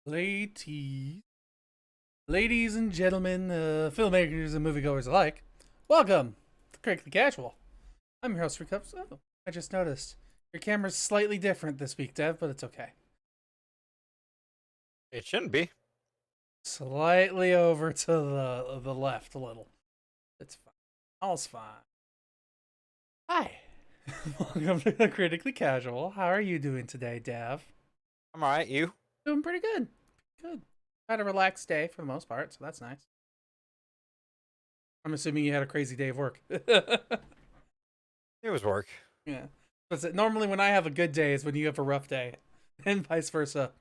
Ladies, ladies and gentlemen, filmmakers and moviegoers alike, welcome to Critically Casual. I'm your host, Srekcuf5. Oh, I just noticed your camera's slightly different this week, Dev, but it's okay. It shouldn't be. Slightly over to the left a little. It's fine. All's fine. Hi. Welcome to Critically Casual. How are you doing today, Dev? I'm alright, you? Doing pretty good. Good. Had a relaxed day for the most part, so that's nice. I'm assuming you had a crazy day of work. It was work. Yeah. But normally when I have a good day is when you have a rough day, and vice versa.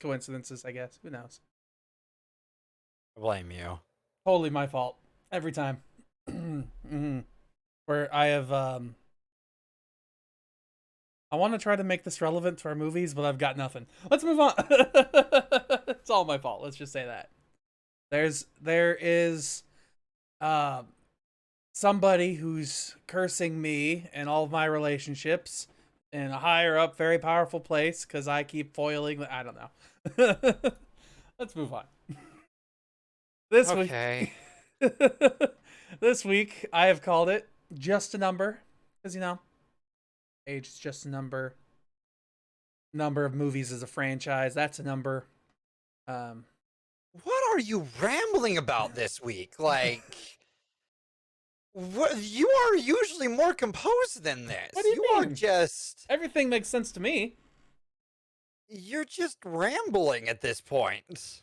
Coincidences, I guess. Who knows? I blame you. Totally my fault. Every time. Where I have, I want to try to make this relevant to our movies, but I've got nothing. Let's move on. It's all my fault. Let's just say that. There is, somebody who's cursing me and all of my relationships in a higher up, very powerful place because I keep foiling. I don't know. Let's move on. This Okay. week, this week I have called it just a number because age is just a number. Number of movies is a franchise. That's a number. What are you rambling about this week? Like, what? You are usually more composed than this. What do you are mean? just. Everything makes sense to me. You're just rambling at this point.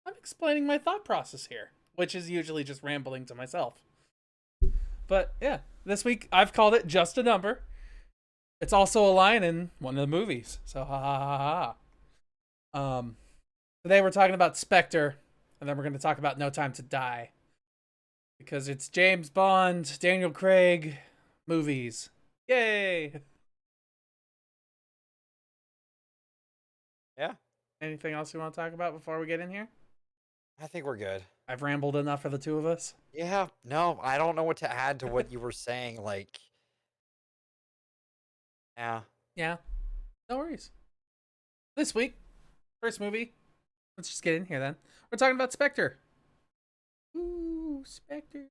I'm explaining my thought process here, which is usually just rambling to myself. But yeah, this week I've called it just a number. It's also a line in one of the movies. So ha ha ha ha. Today we're talking about Spectre, and then we're going to talk about No Time to Die. Because it's James Bond, Daniel Craig movies. Yay! Yeah, Anything else you want to talk about before we get in here? I think we're good. I've rambled enough for the two of us. Yeah, no, I don't know what to add to what you were saying. Like, yeah. Yeah, no worries. This week, first movie. Let's just get in here then. We're talking about Spectre. Ooh, Spectre.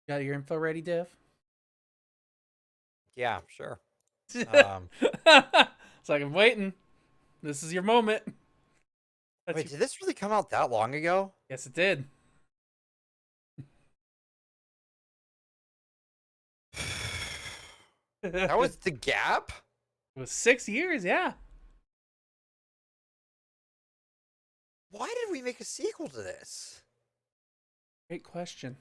Got your info ready, Dev? Yeah, sure. It's like I'm waiting. This is your moment. Wait, did this really come out that long ago? Yes, it did. That was the gap? It was 6 years, yeah. Why did we make a sequel to this? Great question.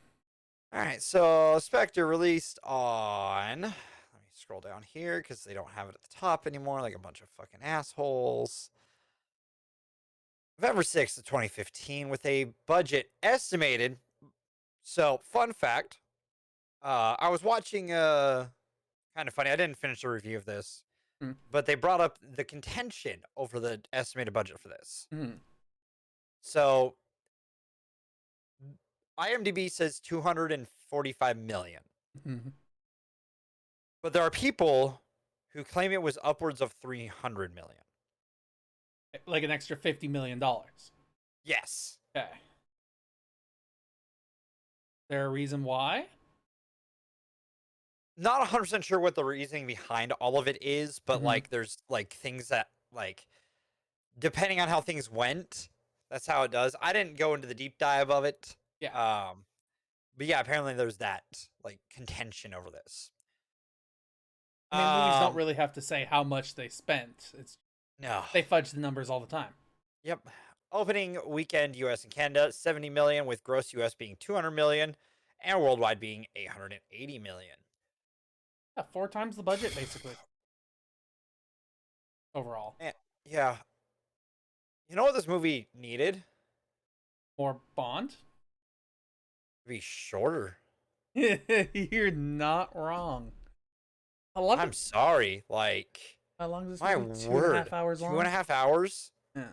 Alright, so Spectre released on... Let me scroll down here because they don't have it at the top anymore, like a bunch of fucking assholes. November 6th of 2015 with a budget estimated... So, fun fact. I was watching... kind of funny, I didn't finish the review of this. But they brought up the contention over the estimated budget for this. So, IMDb says 245 million. But there are people who claim it was upwards of 300 million. Like an extra $50 million. Yes. Okay. Is there a reason why? Not 100% sure what the reasoning behind all of it is, but like there's like things that like depending on how things went, that's how it does. I didn't go into the deep dive of it. Yeah. But yeah, apparently there's that like contention over this. I mean, movies don't really have to say how much they spent. It's no. They fudge the numbers all the time. Yep. Opening weekend US and Canada 70 million with gross US being 200 million and worldwide being 880 million. Yeah, 4 times the budget basically. Overall. Yeah. You know what this movie needed? More Bond? To be shorter. You're not wrong. I'm sorry. Like, how long is this my movie? word. 2.5 hours long? 2.5 hours? Yeah.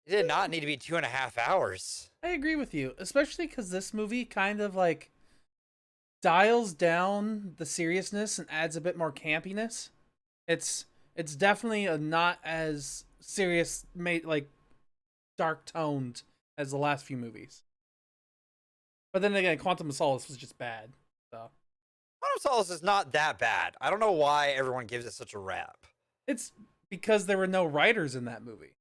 It did not need to be 2.5 hours. I agree with you, especially because this movie kind of like dials down the seriousness and adds a bit more campiness. It's It's definitely a not as serious, like dark toned as the last few movies. But then again, Quantum of Solace was just bad. So Quantum of Solace is not that bad. I don't know why everyone gives it such a rap. it's because there were no writers in that movie.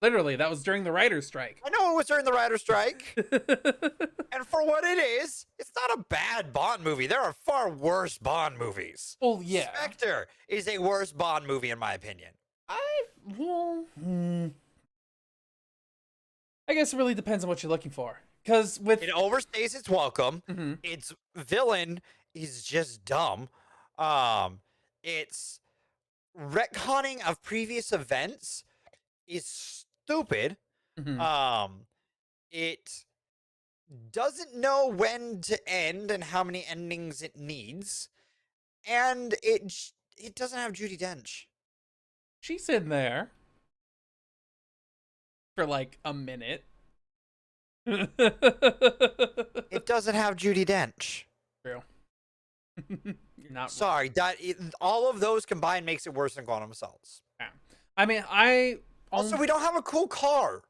Literally, that was during the writer's strike. I know it was during the writer's strike. And for what it is, it's not a bad Bond movie. There are far worse Bond movies. Well, yeah. Spectre is a worse Bond movie, in my opinion. I guess it really depends on what you're looking for. Because with it overstays its welcome. Mm-hmm. Its villain is just dumb. Its retconning of previous events is stupid. Mm-hmm. It doesn't know when to end and how many endings it needs, and it doesn't have Judi Dench. She's in there for like a minute. It doesn't have Judi Dench. True. You're not sorry. All of those combined makes it worse than Quantum of Solace. Yeah. I mean, also we don't have a cool car.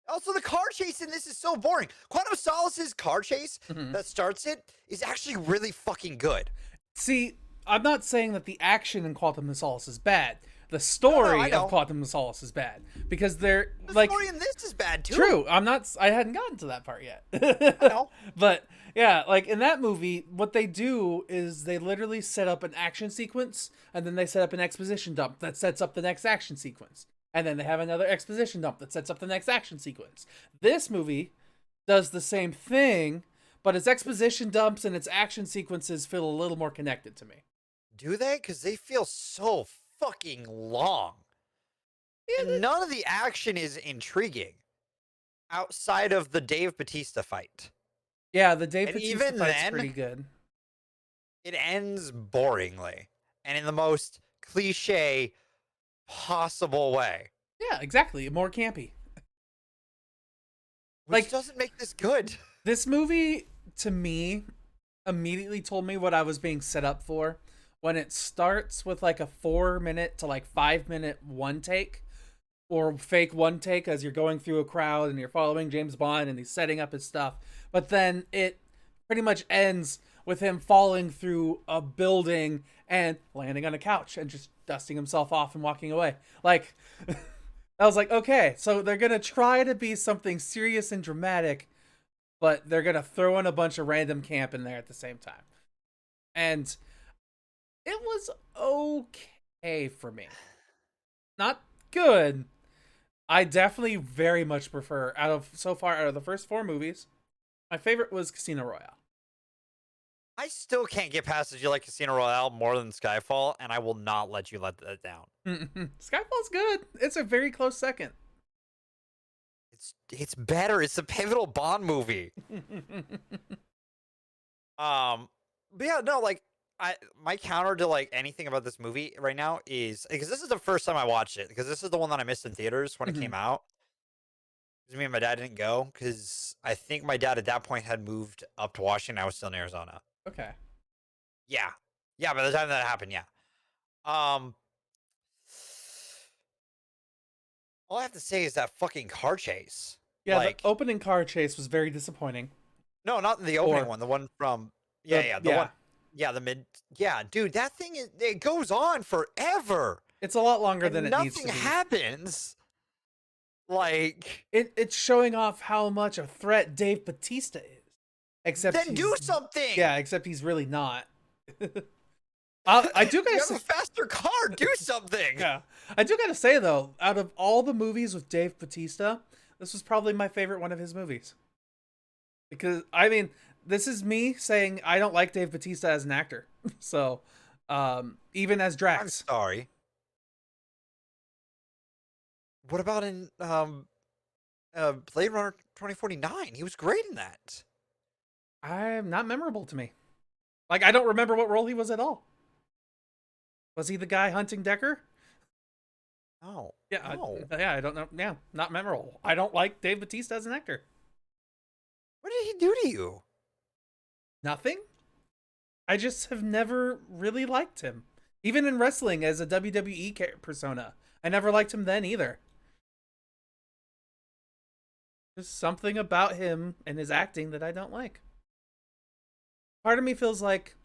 Also, the car chase in this is so boring. Quantum of Solace's car chase that starts it is actually really fucking good. See, I'm not saying that the action in Quantum of Solace is bad. The story of Quantum of Solace is bad because the story in this is bad too. True. I hadn't gotten to that part yet. I know. But yeah, like in that movie, what they do is they literally set up an action sequence and then they set up an exposition dump that sets up the next action sequence. And then they have another exposition dump that sets up the next action sequence. This movie does the same thing, but its exposition dumps and its action sequences feel a little more connected to me. Do they? Because they feel so fucking long. Yeah, and none of the action is intriguing outside of the Dave Bautista fight. Yeah, the Dave Bautista fight's pretty good. It ends boringly and in the most cliche possible way. Yeah, exactly. More campy. Which doesn't make this good. This movie, to me, immediately told me what I was being set up for. When it starts with like a 4-minute to like 5-minute one take or fake one take as you're going through a crowd and you're following James Bond and he's setting up his stuff. But then it pretty much ends with him falling through a building and landing on a couch and just dusting himself off and walking away. Like, I was like, okay, so they're going to try to be something serious and dramatic, but they're going to throw in a bunch of random camp in there at the same time. And it was okay for me. Not good. I definitely very much prefer, out of the first 4 movies, my favorite was Casino Royale. I still can't get past that you like Casino Royale more than Skyfall, and I will not let you let that down. Skyfall's good. It's a very close second. It's better. It's a pivotal Bond movie. But yeah, no, like my counter to like anything about this movie right now is because this is the first time I watched it, because this is the one that I missed in theaters when it came out. Because me and my dad didn't go because I think my dad at that point had moved up to Washington. I was still in Arizona. Okay. Yeah. By the time that happened, yeah. All I have to say is that fucking car chase. Yeah, like, the opening car chase was very disappointing. No, not the opening one. The one from dude, that thing it goes on forever. It's a lot longer than it needs to be. Nothing happens. Like it's showing off how much a threat Dave Bautista is. Except then do something. Yeah, except he's really not. I do gotta say, you have a faster car. Do something. Yeah, I do gotta say though, out of all the movies with Dave Bautista, this was probably my favorite one of his movies. Because I mean, this is me saying I don't like Dave Bautista as an actor. So, even as Drax. I'm sorry. What about in Blade Runner 2049? He was great in that. Not memorable to me. Like, I don't remember what role he was at all. Was he the guy hunting Deckard? No. Yeah, no. I don't know. Yeah, not memorable. I don't like Dave Bautista as an actor. What did he do to you? Nothing. I just have never really liked him. Even in wrestling as a WWE persona, I never liked him then either. There's something about him and his acting that I don't like. Part of me feels like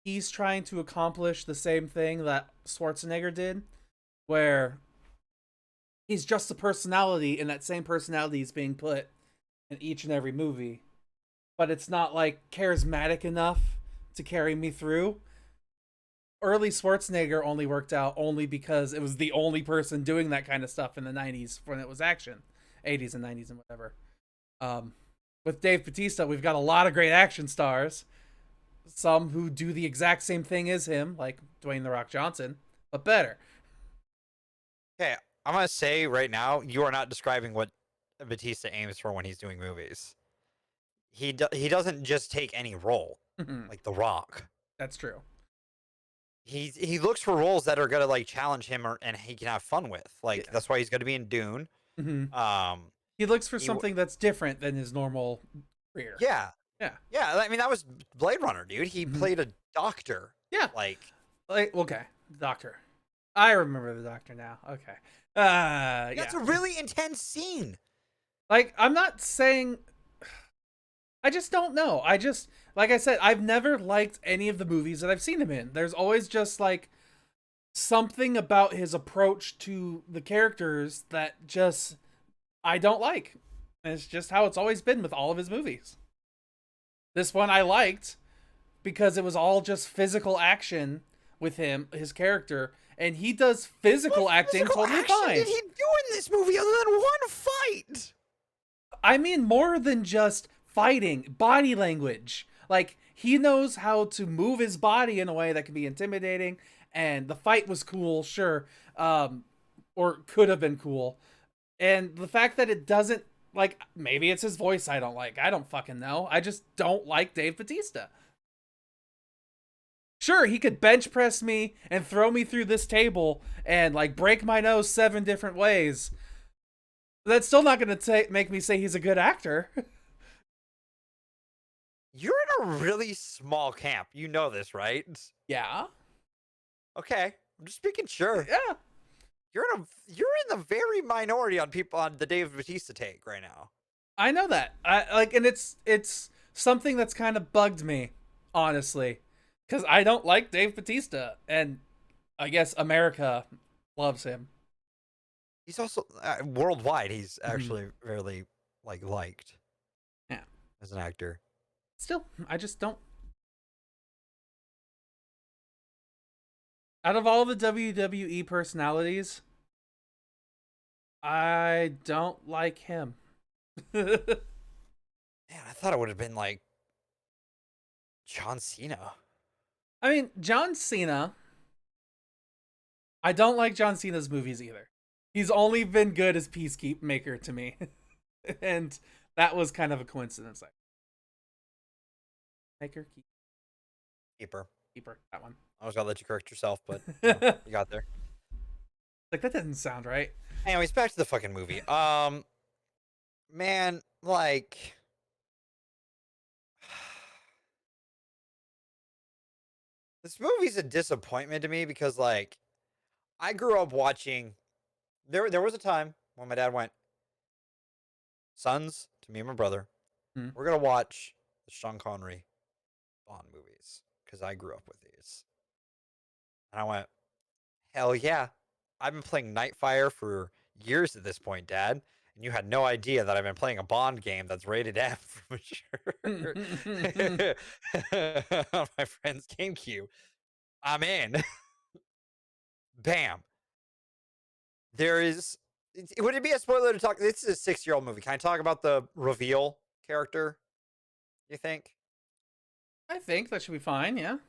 he's trying to accomplish the same thing that Schwarzenegger did, where he's just a personality, and that same personality is being put in each and every movie. But it's not like charismatic enough to carry me through. Early Schwarzenegger only worked out only because it was the only person doing that kind of stuff in the 90s when it was action. 80s and 90s and whatever. With Dave Bautista, we've got a lot of great action stars. Some who do the exact same thing as him, like Dwayne "The Rock" Johnson, but better. Okay, I'm gonna say right now, you are not describing what Batista aims for when he's doing movies. He doesn't just take any role like The Rock. That's true. He looks for roles that are gonna like challenge him and he can have fun with. Like that's why he's gonna be in Dune. He looks for something that's different than his normal career. Yeah. Yeah. Yeah. I mean, that was Blade Runner, dude. He played a doctor. Yeah. Like, okay. Doctor. I remember the doctor now. Okay. that's a really intense scene. Like, I'm not saying. I just don't know. Like I said, I've never liked any of the movies that I've seen him in. There's always just like something about his approach to the characters that just I don't like. And it's just how it's always been with all of his movies. This one I liked because it was all just physical action with him, his character, and he does physical acting totally fine. What did he do in this movie other than one fight? I mean, more than just fighting, body language. Like, he knows how to move his body in a way that can be intimidating, and the fight was cool, sure, or could have been cool. And the fact that it doesn't, like, maybe it's his voice I don't like. I don't fucking know. I just don't like Dave Bautista. Sure, he could bench press me and throw me through this table and, like, break my nose 7 different ways. That's still not going to make me say he's a good actor. You're in a really small camp. You know this, right? Yeah. Okay. I'm just making sure. Yeah. You're in the very minority on people on the Dave Bautista take right now. I know that. And it's something that's kind of bugged me, honestly, because I don't like Dave Bautista, and I guess America loves him. He's also worldwide. He's actually really liked. Yeah, as an actor. Still, I just don't. Out of all the WWE personalities, I don't like him. Man, I thought it would have been like John Cena. I mean, John Cena. I don't like John Cena's movies either. He's only been good as Peacemaker to me. And that was kind of a coincidence. Keeper, that one. I was gonna let you correct yourself, but you got there. Like, that doesn't sound right. Anyways, back to the fucking movie. Man, like, this movie's a disappointment to me because, like, I grew up watching. There was a time when my dad went, "Sons," to me and my brother, we're gonna watch the Sean Connery Bond movies because I grew up with these, and I went, "Hell yeah!" I've been playing Nightfire for years at this point, Dad, and you had no idea that I've been playing a Bond game that's rated M for mature on my friend's GameCube. I'm in. Bam. There is. Would it be a spoiler to talk? This is a 6-year-old movie. Can I talk about the reveal character? You think? I think that should be fine, yeah.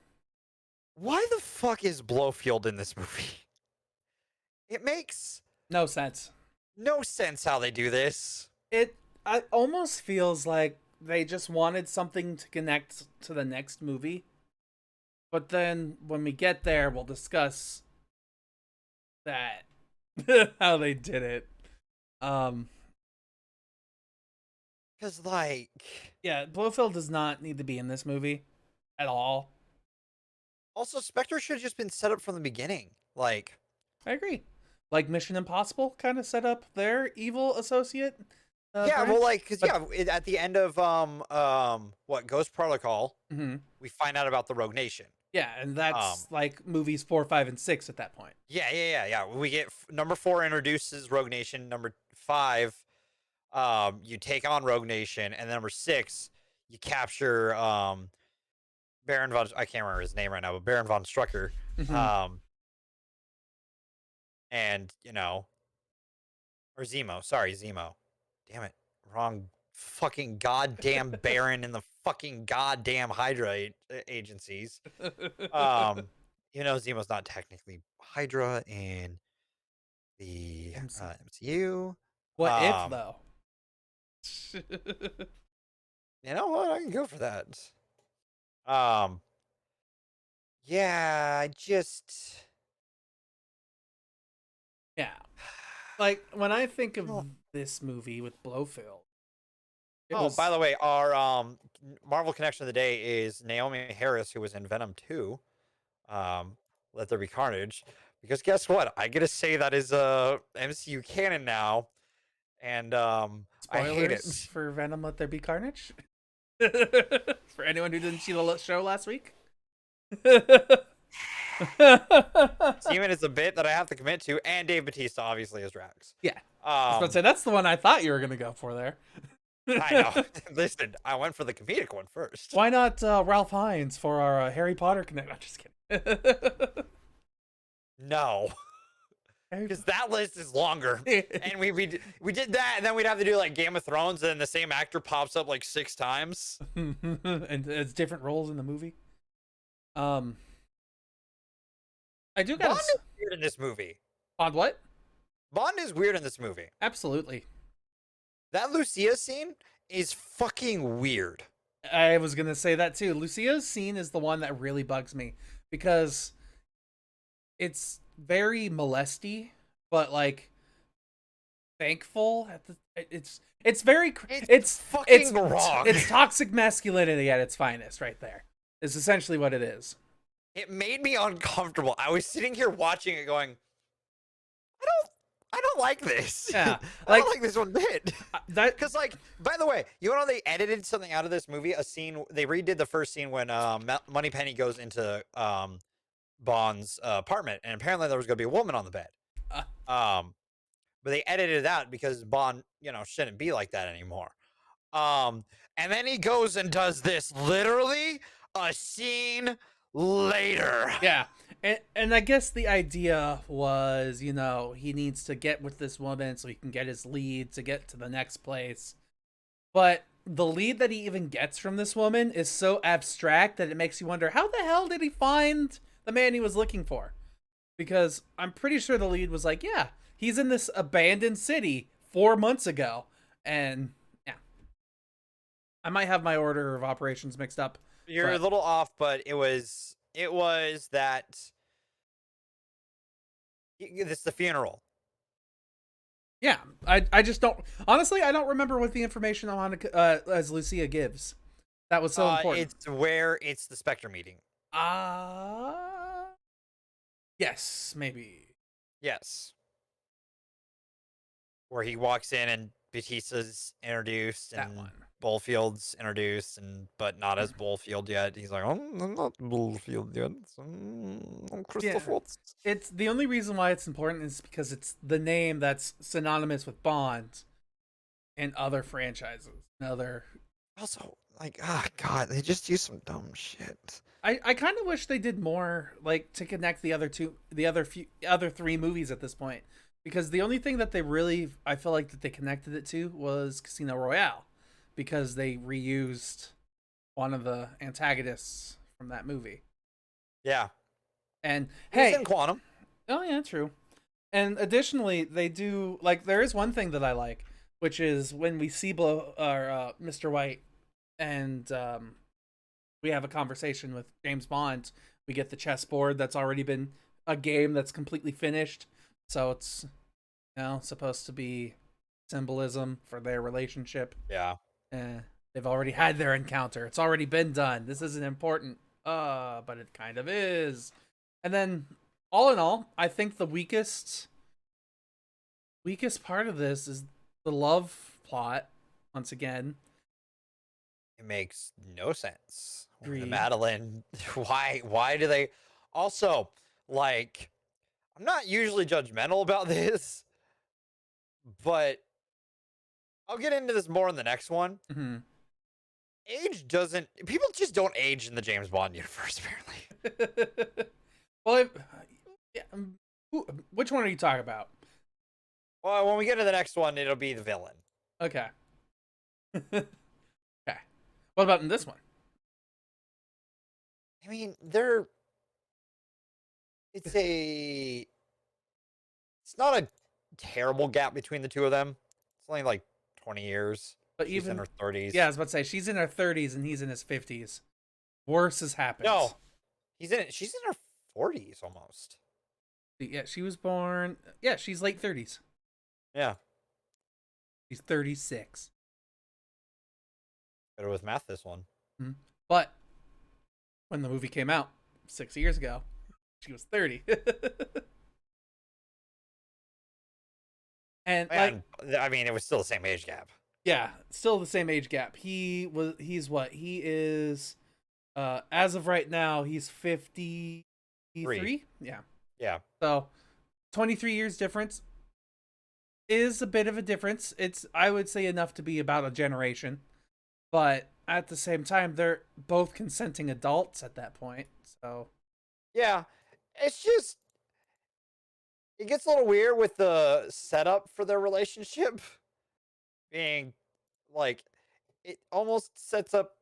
Why the fuck is Blofeld in this movie? It makes no sense. No sense how they do this. It almost feels like they just wanted something to connect to the next movie. But then when we get there, we'll discuss that. How they did it. Because, like... Yeah, Blofeld does not need to be in this movie at all. Also, Spectre should have just been set up from the beginning. Like, I agree. Like Mission Impossible kind of set up their evil associate. yeah, well, Branch, like, cause but yeah, at the end of what Ghost Protocol, mhm. we find out about the Rogue Nation. Yeah, and Um, that's like movies 4, 5, and 6 at that point. yeah. We get number 4 introduces Rogue Nation. Number 5, you take on Rogue Nation, and then number 6, you capture Baron von. I can't remember his name right now, but Baron von Strucker. Hmm. Um, and or Zemo. Sorry, Zemo. Damn it, wrong fucking goddamn Baron in the fucking goddamn Hydra agencies. Zemo's not technically Hydra in the MC. MCU. What if Um, though? you know what? I can go for that. Um, yeah, I just. Yeah, like when I think of Oh, this movie with Blofeld, it oh, by was the way, our Marvel connection of the day is Naomi Harris, who was in Venom 2. Let There Be Carnage. Because guess what? I get to say that is MCU canon now, and I hate spoilers it. for Venom: Let There Be Carnage. For anyone who didn't see the show last week. Steven is a bit that I have to commit to, and Dave Bautista obviously is Drax. Yeah, I was about to say that's the one I thought you were gonna go for there. I know. Listen, I went for the comedic one first. Why not Ralph Fiennes for our Harry Potter connect? I'm just kidding. No, because that list is longer, and we did that, and then we'd have to do like Game of Thrones, and the same actor pops up like 6 times. And it's different roles in the movie. I do Bond gotta is weird in this movie. on what? Bond is weird in this movie. Absolutely. That Lucia scene is fucking weird. I was gonna say that too. Lucia's scene is the one that really bugs me because it's very molesty, but like thankful at the it's very it's fucking wrong. it's toxic masculinity at its finest right there. Is essentially what it is. It made me uncomfortable. I was sitting here watching it going, I don't like this. Yeah. I don't like this one bit. That Because, like, by the way, they edited something out of this movie? A scene, they redid the first scene when Moneypenny goes into Bond's apartment, and apparently there was going to be a woman on the bed. uh, But they edited it out because Bond, shouldn't be like that anymore. And then he goes and does this literally a scene later. yeah. And I guess the idea was, he needs to get with this woman so he can get his lead to get to the next place. But the lead that he even gets from this woman is so abstract that it makes you wonder, how the hell did he find the man he was looking for? Because I'm pretty sure the lead was like, yeah, he's in this abandoned city 4 months ago. And yeah, I might have my order of operations mixed up. You're a little off, but it was that it's the funeral. Yeah, I just don't, honestly, I don't remember what the information on as Lucia gives. That was so important. It's the Spectre meeting. Yes, maybe. Yes. Where he walks in and Batista's introduced That and one. Bullfield's introduced, but not as Bullfield yet. He's like, oh, I'm not Bullfield yet. I'm Christopher. Yeah. It's the only reason why it's important is because it's the name that's synonymous with Bond and other franchises. Also, like, God, they just use some dumb shit. I kind of wish they did more, like, to connect the other 3 movies at this point, because the only thing that they really, I feel like that they connected it to was Casino Royale, because they reused one of the antagonists from that movie. Yeah. And hey, in Quantum. Oh yeah, true. And additionally, they do, like, there is one thing that I like, which is when we see Mr. White and we have a conversation with James Bond. We get the chessboard that's already been a game that's completely finished, so it's supposed to be symbolism for their relationship. Yeah. They've already had their encounter. It's already been done. This isn't important but it kind of is. And then, all in all, I think the weakest part of this is the love plot. Once again, It makes no sense. The Agreed. Madeline, why do they? Also, like, I'm not usually judgmental about this, but I'll get into this more in the next one. Mm-hmm. Age doesn't. People just don't age in the James Bond universe, apparently. Well, yeah, which one are you talking about? Well, when we get to the next one, it'll be the villain. Okay. Okay. What about in this one? I mean, it's not a terrible gap between the two of them. It's only like 20 years. But She's even in her 30s. yeah, I was about to say she's in her 30s and he's in his 50s. Worse has happened. No, she's in her 40s almost. Yeah, she was born. Yeah, she's late 30s. Yeah. She's 36. Better with math, this one. Mm-hmm. But when the movie came out 6 years ago, she was 30. And I mean, it was still the same age gap. Yeah, still the same age gap. He's what? He is as of right now, he's 53. Yeah. Yeah. So 23 years difference is a bit of a difference. It's, I would say, enough to be about a generation. But at the same time, they're both consenting adults at that point. So yeah, it's just, it gets a little weird with the setup for their relationship being like, it almost sets up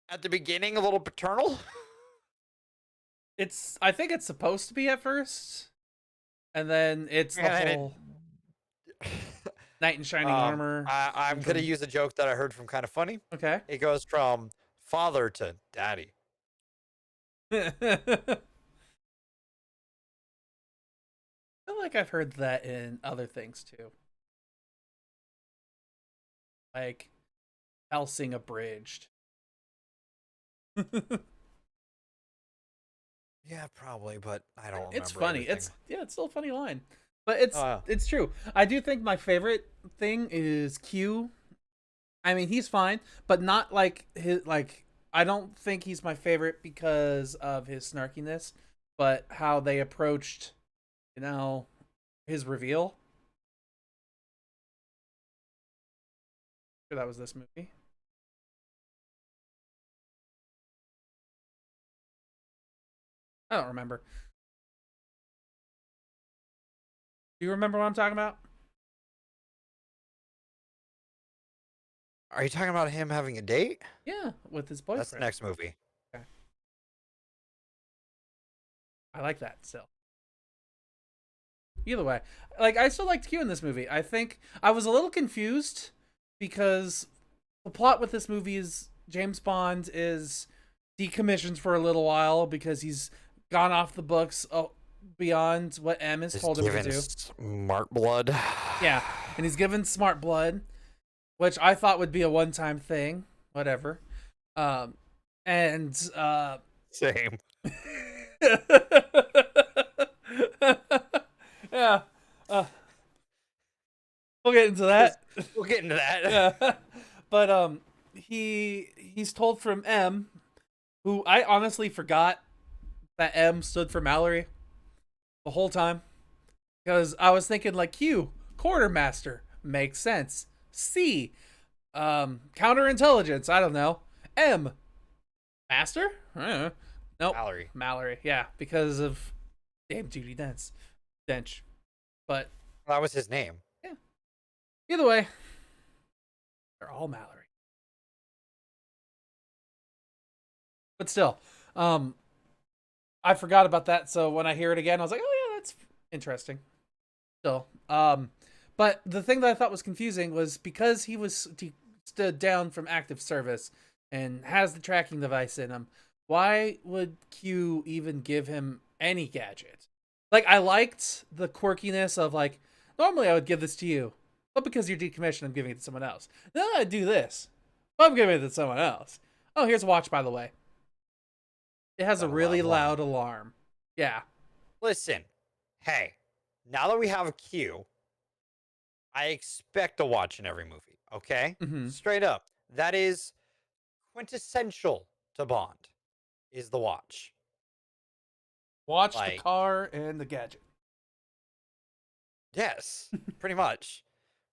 at the beginning a little paternal. I think it's supposed to be at first, and then it's the whole knight in shining armor. I'm gonna use a joke that I heard from Kind of Funny. Okay. It goes from father to daddy. I feel like I've heard that in other things too. Like Helsing Abridged. Yeah, probably, but I don't remember. It's funny. Everything. It's still a funny line. But it's true. I do think my favorite thing is Q. I mean, he's fine, but not like I don't think he's my favorite because of his snarkiness, but how they approached, his reveal. That was this movie. I don't remember. Do you remember what I'm talking about? Are you talking about him having a date? Yeah, with his boyfriend. That's the next movie. Okay. I like that still. Either way, I still liked Q in this movie. I think I was a little confused because the plot with this movie is James Bond is decommissioned for a little while because he's gone off the books beyond what M has told him to do. Smart blood. Yeah, and he's given smart blood, which I thought would be a one-time thing. Whatever. Same. Yeah. We'll get into that. We'll get into that. Yeah. But he's told from M, who I honestly forgot that M stood for Mallory the whole time. Because I was thinking like Q, quartermaster, makes sense. C, counterintelligence, I don't know. M, master? I don't know. Nope. Mallory, yeah, because of Dame Judi Dench. But that was his name. Yeah. Either way, they're all Mallory. But still, I forgot about that. So when I hear it again, I was like, oh yeah, that's interesting. Still, but the thing that I thought was confusing was because he stood down from active service and has the tracking device in him. Why would Q even give him any gadget? Like, I liked the quirkiness of like, normally I would give this to you, but because you're decommissioned, I'm giving it to someone else. Then I do this, but I'm giving it to someone else. Oh, here's a watch, by the way. It has a Got really alarm. loud alarm. Yeah. Listen, hey, now that we have a queue, I expect to watch in every movie. Okay, Mm-hmm. straight up, that is quintessential to Bond. Is the watch Watch the like car and the gadget. yes, pretty much.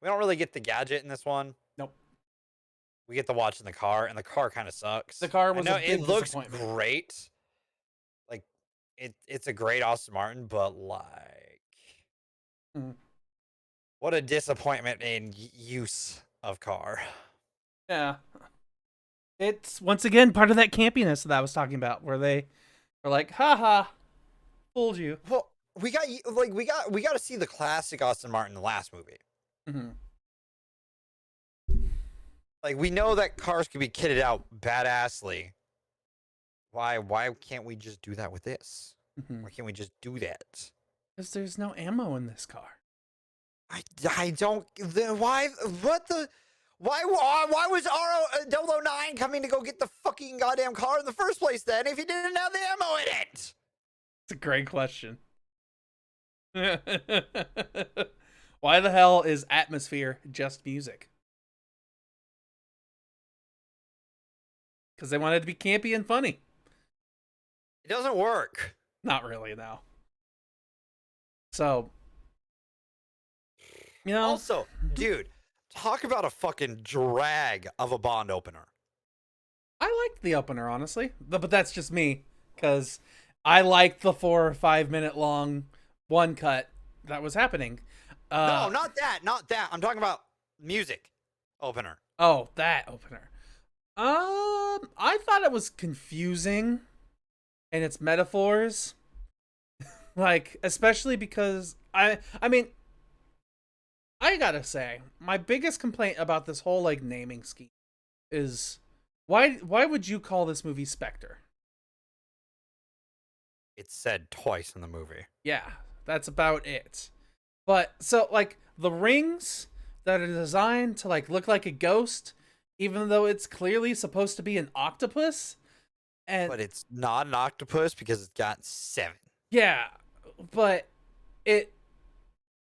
We don't really get the gadget in this one. Nope. We get the watch in the car, and the car kind of sucks. The car I was a know it big looks disappointment. great. Like it's a great Aston Martin, but like Mm. what a disappointment in use of car. Yeah. It's once again part of that campiness that I was talking about, where they are like, haha, fooled you. Well, we got to see the classic Aston Martin in the last movie. Mm-hmm. Like we know that cars can be kitted out badassly. Why can't we just do that with this? Mm-hmm. Why can't we just do that? Because there's no ammo in this car. I don't. Why? What the? Why was R009 coming to go get the fucking goddamn car in the first place then if he didn't have the ammo in it? It's a great question. Why the hell is Atmosphere just music? Because they wanted it to be campy and funny. It doesn't work. Not really, though. So, you know. Also, dude, talk about a fucking drag of a Bond opener. I liked the opener, honestly. But that's just me. Because I liked the 4 or 5 minute long one cut that was happening. No, not that. Not that. I'm talking about music opener. Oh, that opener. I thought it was confusing in its metaphors. Like, especially because I mean, I gotta say, my biggest complaint about this whole like naming scheme is why would you call this movie Spectre? It's said twice in the movie. Yeah, that's about it. But so like the rings that are designed to like look like a ghost, even though it's clearly supposed to be an octopus, and But it's not an octopus because it's got 7. yeah, but it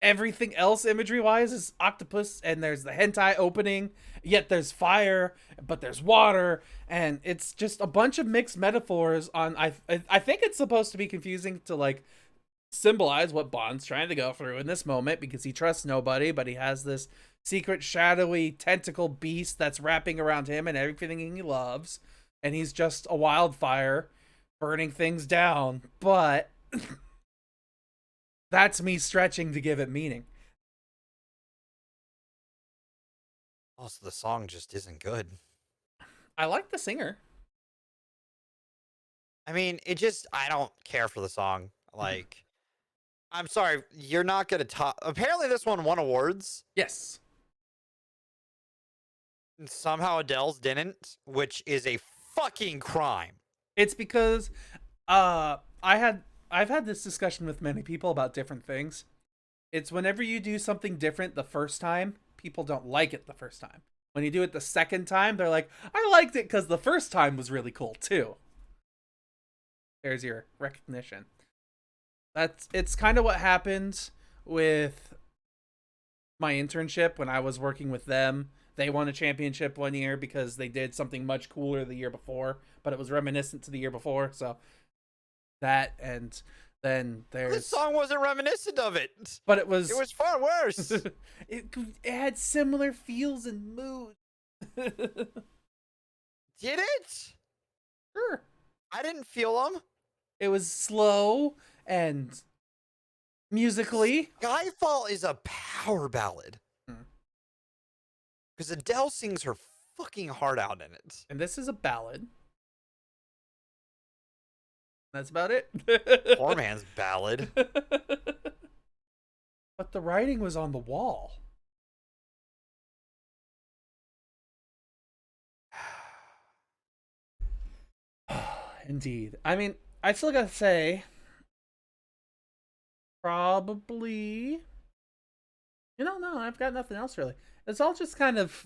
everything else imagery wise is octopus, and there's the hentai opening, yet there's fire, but there's water, and it's just a bunch of mixed metaphors on I think it's supposed to be confusing to like symbolize what Bond's trying to go through in this moment, because he trusts nobody, but he has this secret shadowy tentacle beast that's wrapping around him and everything he loves, and he's just a wildfire burning things down. But that's me stretching to give it meaning. Also, the song just isn't good. I like the singer. I mean, I don't care for the song. Like, I'm sorry, you're not going to top. Apparently, this one won awards. Yes. And somehow Adele's didn't, which is a fucking crime. It's because I've had this discussion with many people about different things. It's whenever you do something different the first time, people don't like it the first time. When you do it the second time, they're like, I liked it because the first time was really cool too. There's your recognition. It's kind of what happened with my internship when I was working with them. They won a championship one year because they did something much cooler the year before, but it was reminiscent to the year before. So that, and then there's This song wasn't reminiscent of it. but it was far worse. it had similar feels and moods. Did it? Sure. I didn't feel them. It was slow and musically. Skyfall is a power ballad. Hmm. Because Adele sings her fucking heart out in it. And this is a ballad. That's about it. Poor man's ballad. But the writing was on the wall. Indeed. I mean, I still gotta say, probably. No, I've got nothing else really. It's all just kind of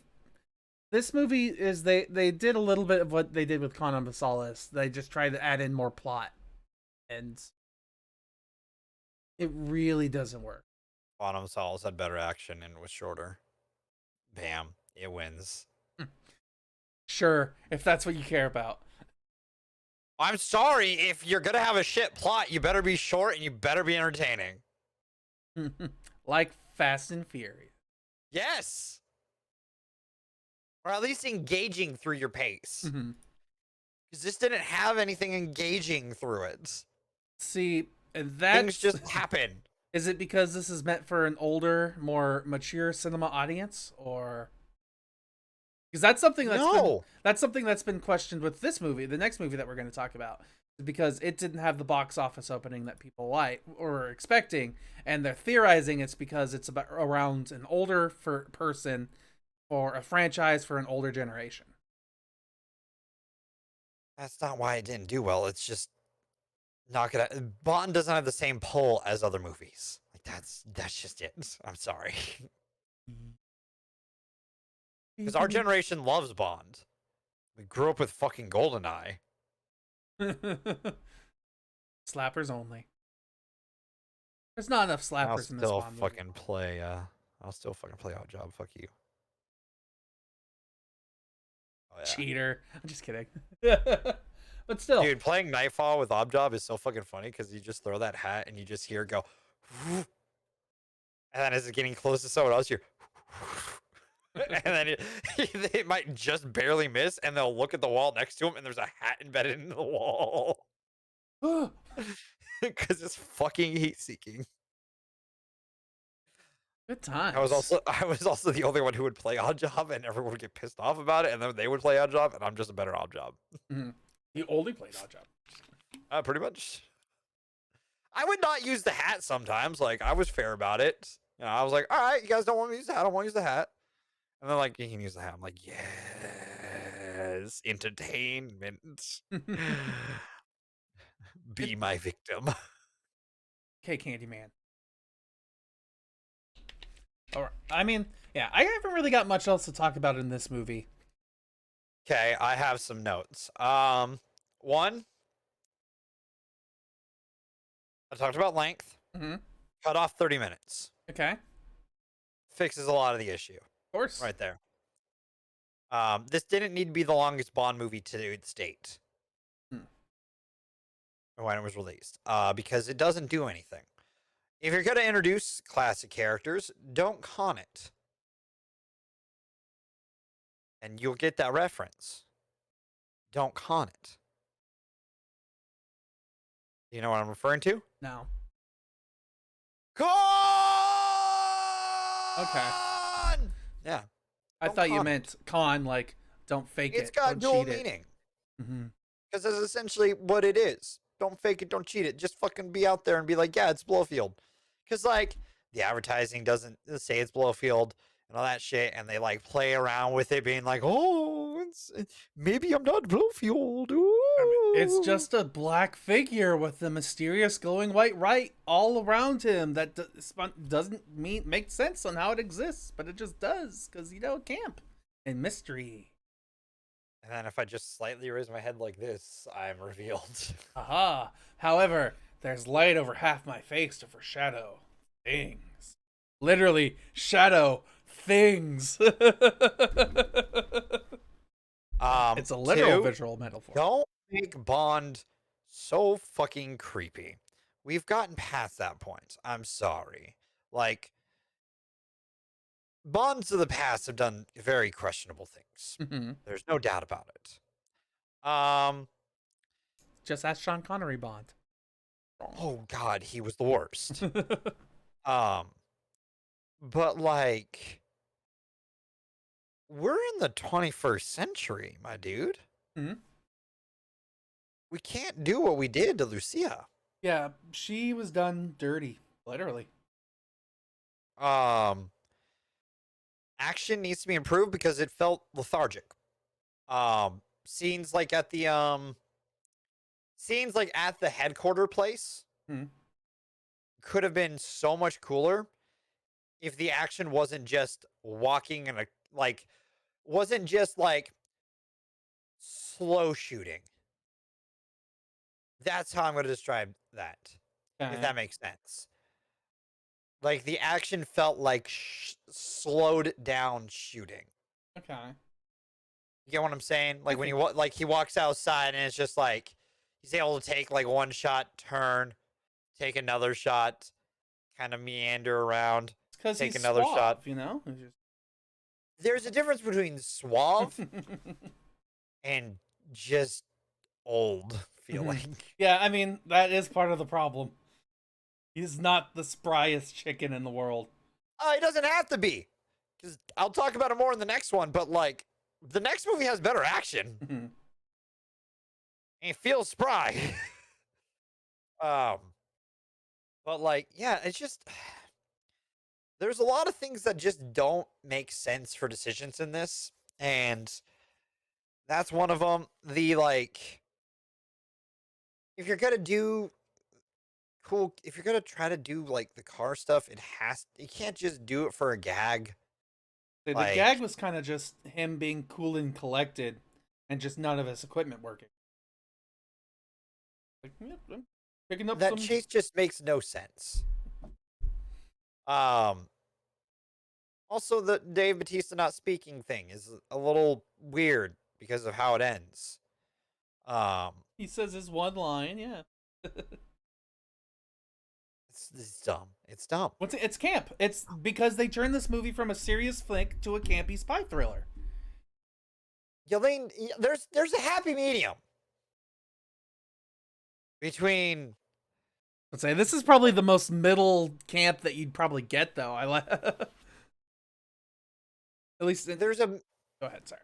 This movie is they did a little bit of what they did with Quantum of Solace. They just tried to add in more plot, and it really doesn't work. Quantum Solace had better action and was shorter. Bam, it wins. Sure, if that's what you care about. I'm sorry, if you're gonna have a shit plot, you better be short and you better be entertaining. Like Fast and Furious. Yes! Or at least engaging through your pace. Because this didn't have anything engaging through it. See, that things just happen. Is it because this is meant for an older, more mature cinema audience, or because that's something that's been questioned with this movie, the next movie that we're going to talk about, because it didn't have the box office opening that people like or were expecting, and they're theorizing it's because it's about around an older person or a franchise for an older generation. That's not why it didn't do well. It's just not gonna. Bond doesn't have the same pull as other movies. Like that's just it. I'm sorry. Because our generation loves Bond. We grew up with fucking GoldenEye. Slappers only. There's not enough slappers in this Bond movie. I'll still fucking play Odd Job. Fuck you. Oh, yeah. Cheater. I'm just kidding. But still. Dude, playing Nightfall with Odd Job is so fucking funny because you just throw that hat and you just hear it go. And then as it's getting close to someone else, you're. And then it might just barely miss, and they'll look at the wall next to him, and there's a hat embedded in the wall. Because it's fucking heat-seeking. Good times. I was also the only one who would play Odd Job, and everyone would get pissed off about it, and then they would play Odd Job, and I'm just a better Odd Job. You only played Odd Job. Pretty much. I would not use the hat sometimes. Like, I was fair about it. You know, I was like, all right, you guys don't want me to use the hat. I don't want to use the hat. And they're like, you can use the hat. I'm like, yes, entertainment. Be my victim. Okay, Candyman. All right. I mean, yeah, I haven't really got much else to talk about in this movie. Okay, I have some notes. One, I talked about length. Cut off 30 minutes. Okay. Fixes a lot of the issue. Of course. Right there. This didn't need to be the longest Bond movie to date. When it was released. Because it doesn't do anything. If you're going to introduce classic characters, don't con it. And you'll get that reference. Don't con it. You know what I'm referring to? No. Con! Okay. Yeah. I thought you meant con, like, don't fake it. It's got dual meaning. Because that's essentially what it is. Don't fake it, don't cheat it. Just fucking be out there and be like, yeah, it's Blowfield. Because, like, the advertising doesn't say it's Blowfield and all that shit, and they, like, play around with it being like, oh, maybe I'm not Blowfield. I mean, it's just a black figure with a mysterious glowing white light all around him that doesn't make sense on how it exists, but it just does, because, you know, camp and mystery. And then if I just slightly raise my head like this, I'm revealed. Aha. However, there's light over half my face to foreshadow things. Literally, shadow things. It's a literal visual metaphor. Don't make Bond so fucking creepy. We've gotten past that point. I'm sorry. Like, Bonds of the past have done very questionable things. There's no doubt about it. Just ask Sean Connery Bond. Oh God, he was the worst. But like, we're in the 21st century, my dude. We can't do what we did to Lucia. Yeah, she was done dirty, literally. Action needs to be improved because it felt lethargic. Scenes like at the headquarter place could have been so much cooler if the action wasn't just walking in a, like, wasn't just like slow shooting. That's how I'm going to describe that, if Okay. that makes sense. Like the action felt like slowed down shooting. Okay. You get what I'm saying? I Like when think. he walks outside and it's just like he's able to take like one shot, turn, take another shot, kind of meander around, It's because take he's another shot. suave, you know? He's just... There's a difference between suave and just old feeling. Yeah, I mean, that is part of the problem. He's not the spryest chicken in the world. It doesn't have to be, because I'll talk about it more in the next one. But like, the next movie has better action. And it feels spry. But like, yeah, it's just there's a lot of things that just don't make sense for decisions in this, and that's one of them. The like, if you're gonna do cool, if you're gonna try to do like the car stuff, you can't just do it for a gag. The gag Like was kind of just him being cool and collected and just none of his equipment working. Like, yep, I'm picking up that some... chase just makes no sense. Um. Also, the Dave Bautista not speaking thing is a little weird because of how it ends. He says his one line, yeah. It's dumb. It's dumb. It's camp. It's because they turned this movie from a serious flick to a campy spy thriller. Yelene, there's a happy medium between. I'd say this is probably the most middle camp that you'd probably get, though. At least There's a. Go ahead, sorry.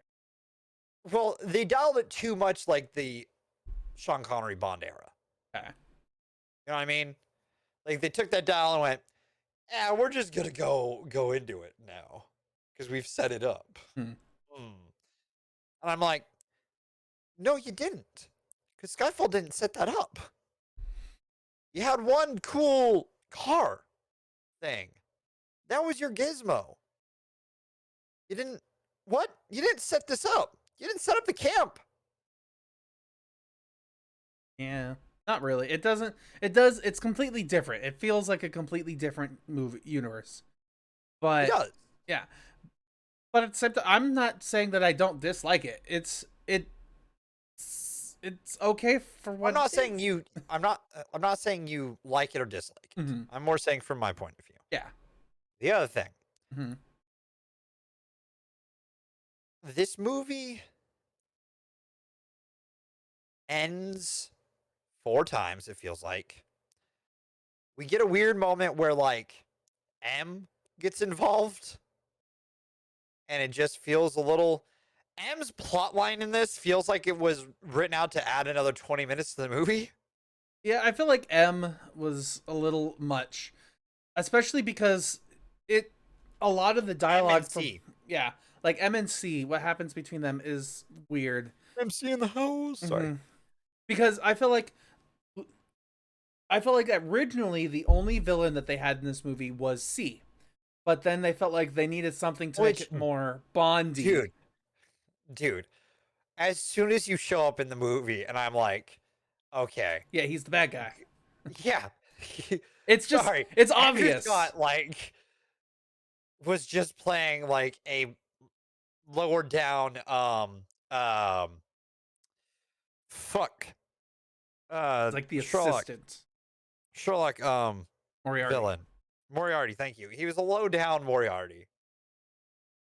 Well, they dialed it too much like the Sean Connery Bond era. Okay. You know what I mean? Like they took that dial and went, "Yeah, we're just gonna go into it now because we've set it up." And I'm like, "No, you didn't, because Skyfall didn't set that up. You had one cool car thing. That was your gizmo. You didn't. What? You didn't set this up. You didn't set up the camp." Yeah. Not really. It doesn't. It does. It's completely different. It feels like a completely different movie universe. But It does. yeah. But at the same time, I'm not saying that I don't dislike it. It's okay for what. I'm not saying you. I'm not saying you like it or dislike it. Mm-hmm. I'm more saying from my point of view. Yeah. The other thing. Mm-hmm. This movie ends 4 times, it feels like. We get a weird moment where like M gets involved, and it just feels a little. M's plotline in this feels like it was written out to add another 20 minutes to the movie. Yeah, I feel like M was a little much, especially because a lot of the dialogue from like M and C, what happens between them is weird. MC in the house. Sorry. Mm-hmm. Because I feel like originally the only villain that they had in this movie was C, but then they felt like they needed something to make it more Bondy. Dude, as soon as you show up in the movie, and I'm like, okay, yeah, he's the bad guy. Yeah, it's just it's obvious. Scott was just playing like a lower down fuck it's like the assistant Sherlock Moriarty. villain. Moriarty, thank you. He was a low down Moriarty.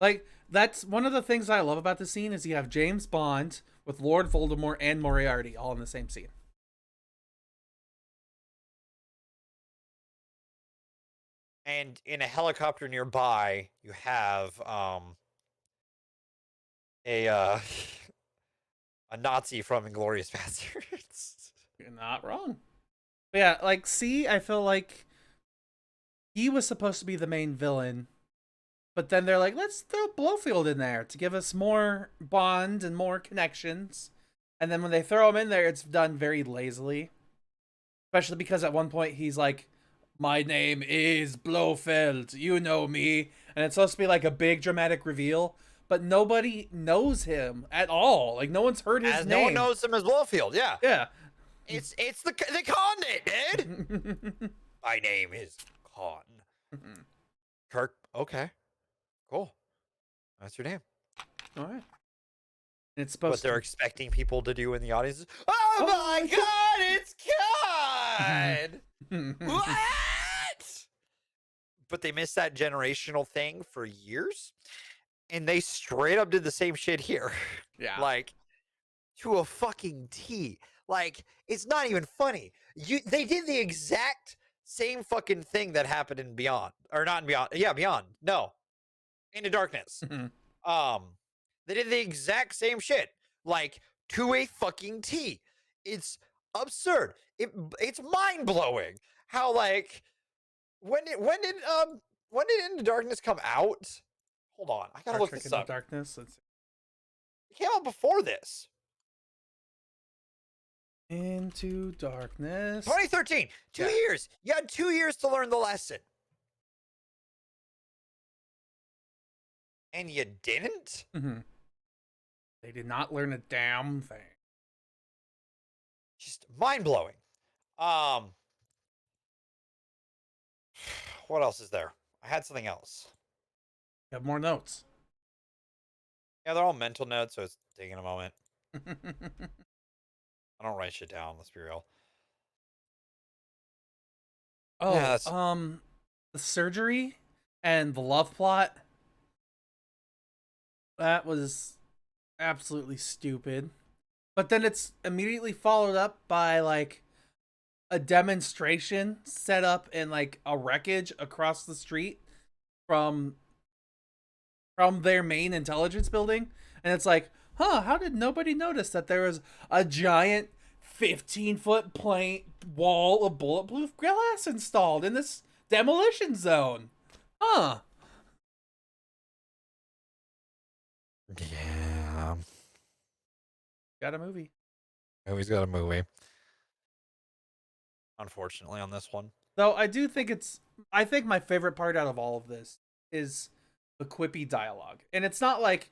Like, that's one of the things I love about the scene is you have James Bond with Lord Voldemort and Moriarty all in the same scene. And in a helicopter nearby, you have a Nazi from Inglourious Basterds. You're not wrong. But yeah, like, C, I feel like he was supposed to be the main villain, but then they're like, let's throw Blofeld in there to give us more Bond and more connections. And then when they throw him in there, it's done very lazily. Especially because at one point he's like, my name is Blofeld, you know me. And it's supposed to be like a big dramatic reveal. but nobody knows him at all. Like no one's heard his As name. no one knows him as Blowfield. Yeah. Yeah. It's the Condit, dude. My name is Con. Kirk. Okay. Cool. That's your name. All right. It's What supposed they're to. expecting people to do in the audience is, oh my God, it's Con. What? But they missed that generational thing for years, and they straight up did the same shit here. Yeah. Like, to a fucking T. Like, it's not even funny. They did the exact same fucking thing that happened in Beyond. Or not in Beyond. Yeah, Beyond. No. Into Darkness. They did the exact same shit. Like, to a fucking T. It's absurd. It's mind-blowing how, like, when did Into Darkness come out? Hold on. I gotta look this up. Darkness. Let's see. It came out before this. Into Darkness. 2013. 2 years. You had 2 years to learn the lesson. And you didn't? They did not learn a damn thing. Just mind-blowing. What else is there? I had something else. You have more notes. Yeah, they're all mental notes, so it's taking a moment. I don't write shit down, let's be real. Oh, yeah, the surgery and the love plot. That was absolutely stupid. But then it's immediately followed up by like a demonstration set up in like a wreckage across the street from their main intelligence building. And it's like, how did nobody notice that there was a giant 15-foot wall of bulletproof glass installed in this demolition zone? Yeah. Got a movie. Movie's got a movie. Unfortunately, on this one. Though I do think I think my favorite part out of all of this is the quippy dialogue. And it's not like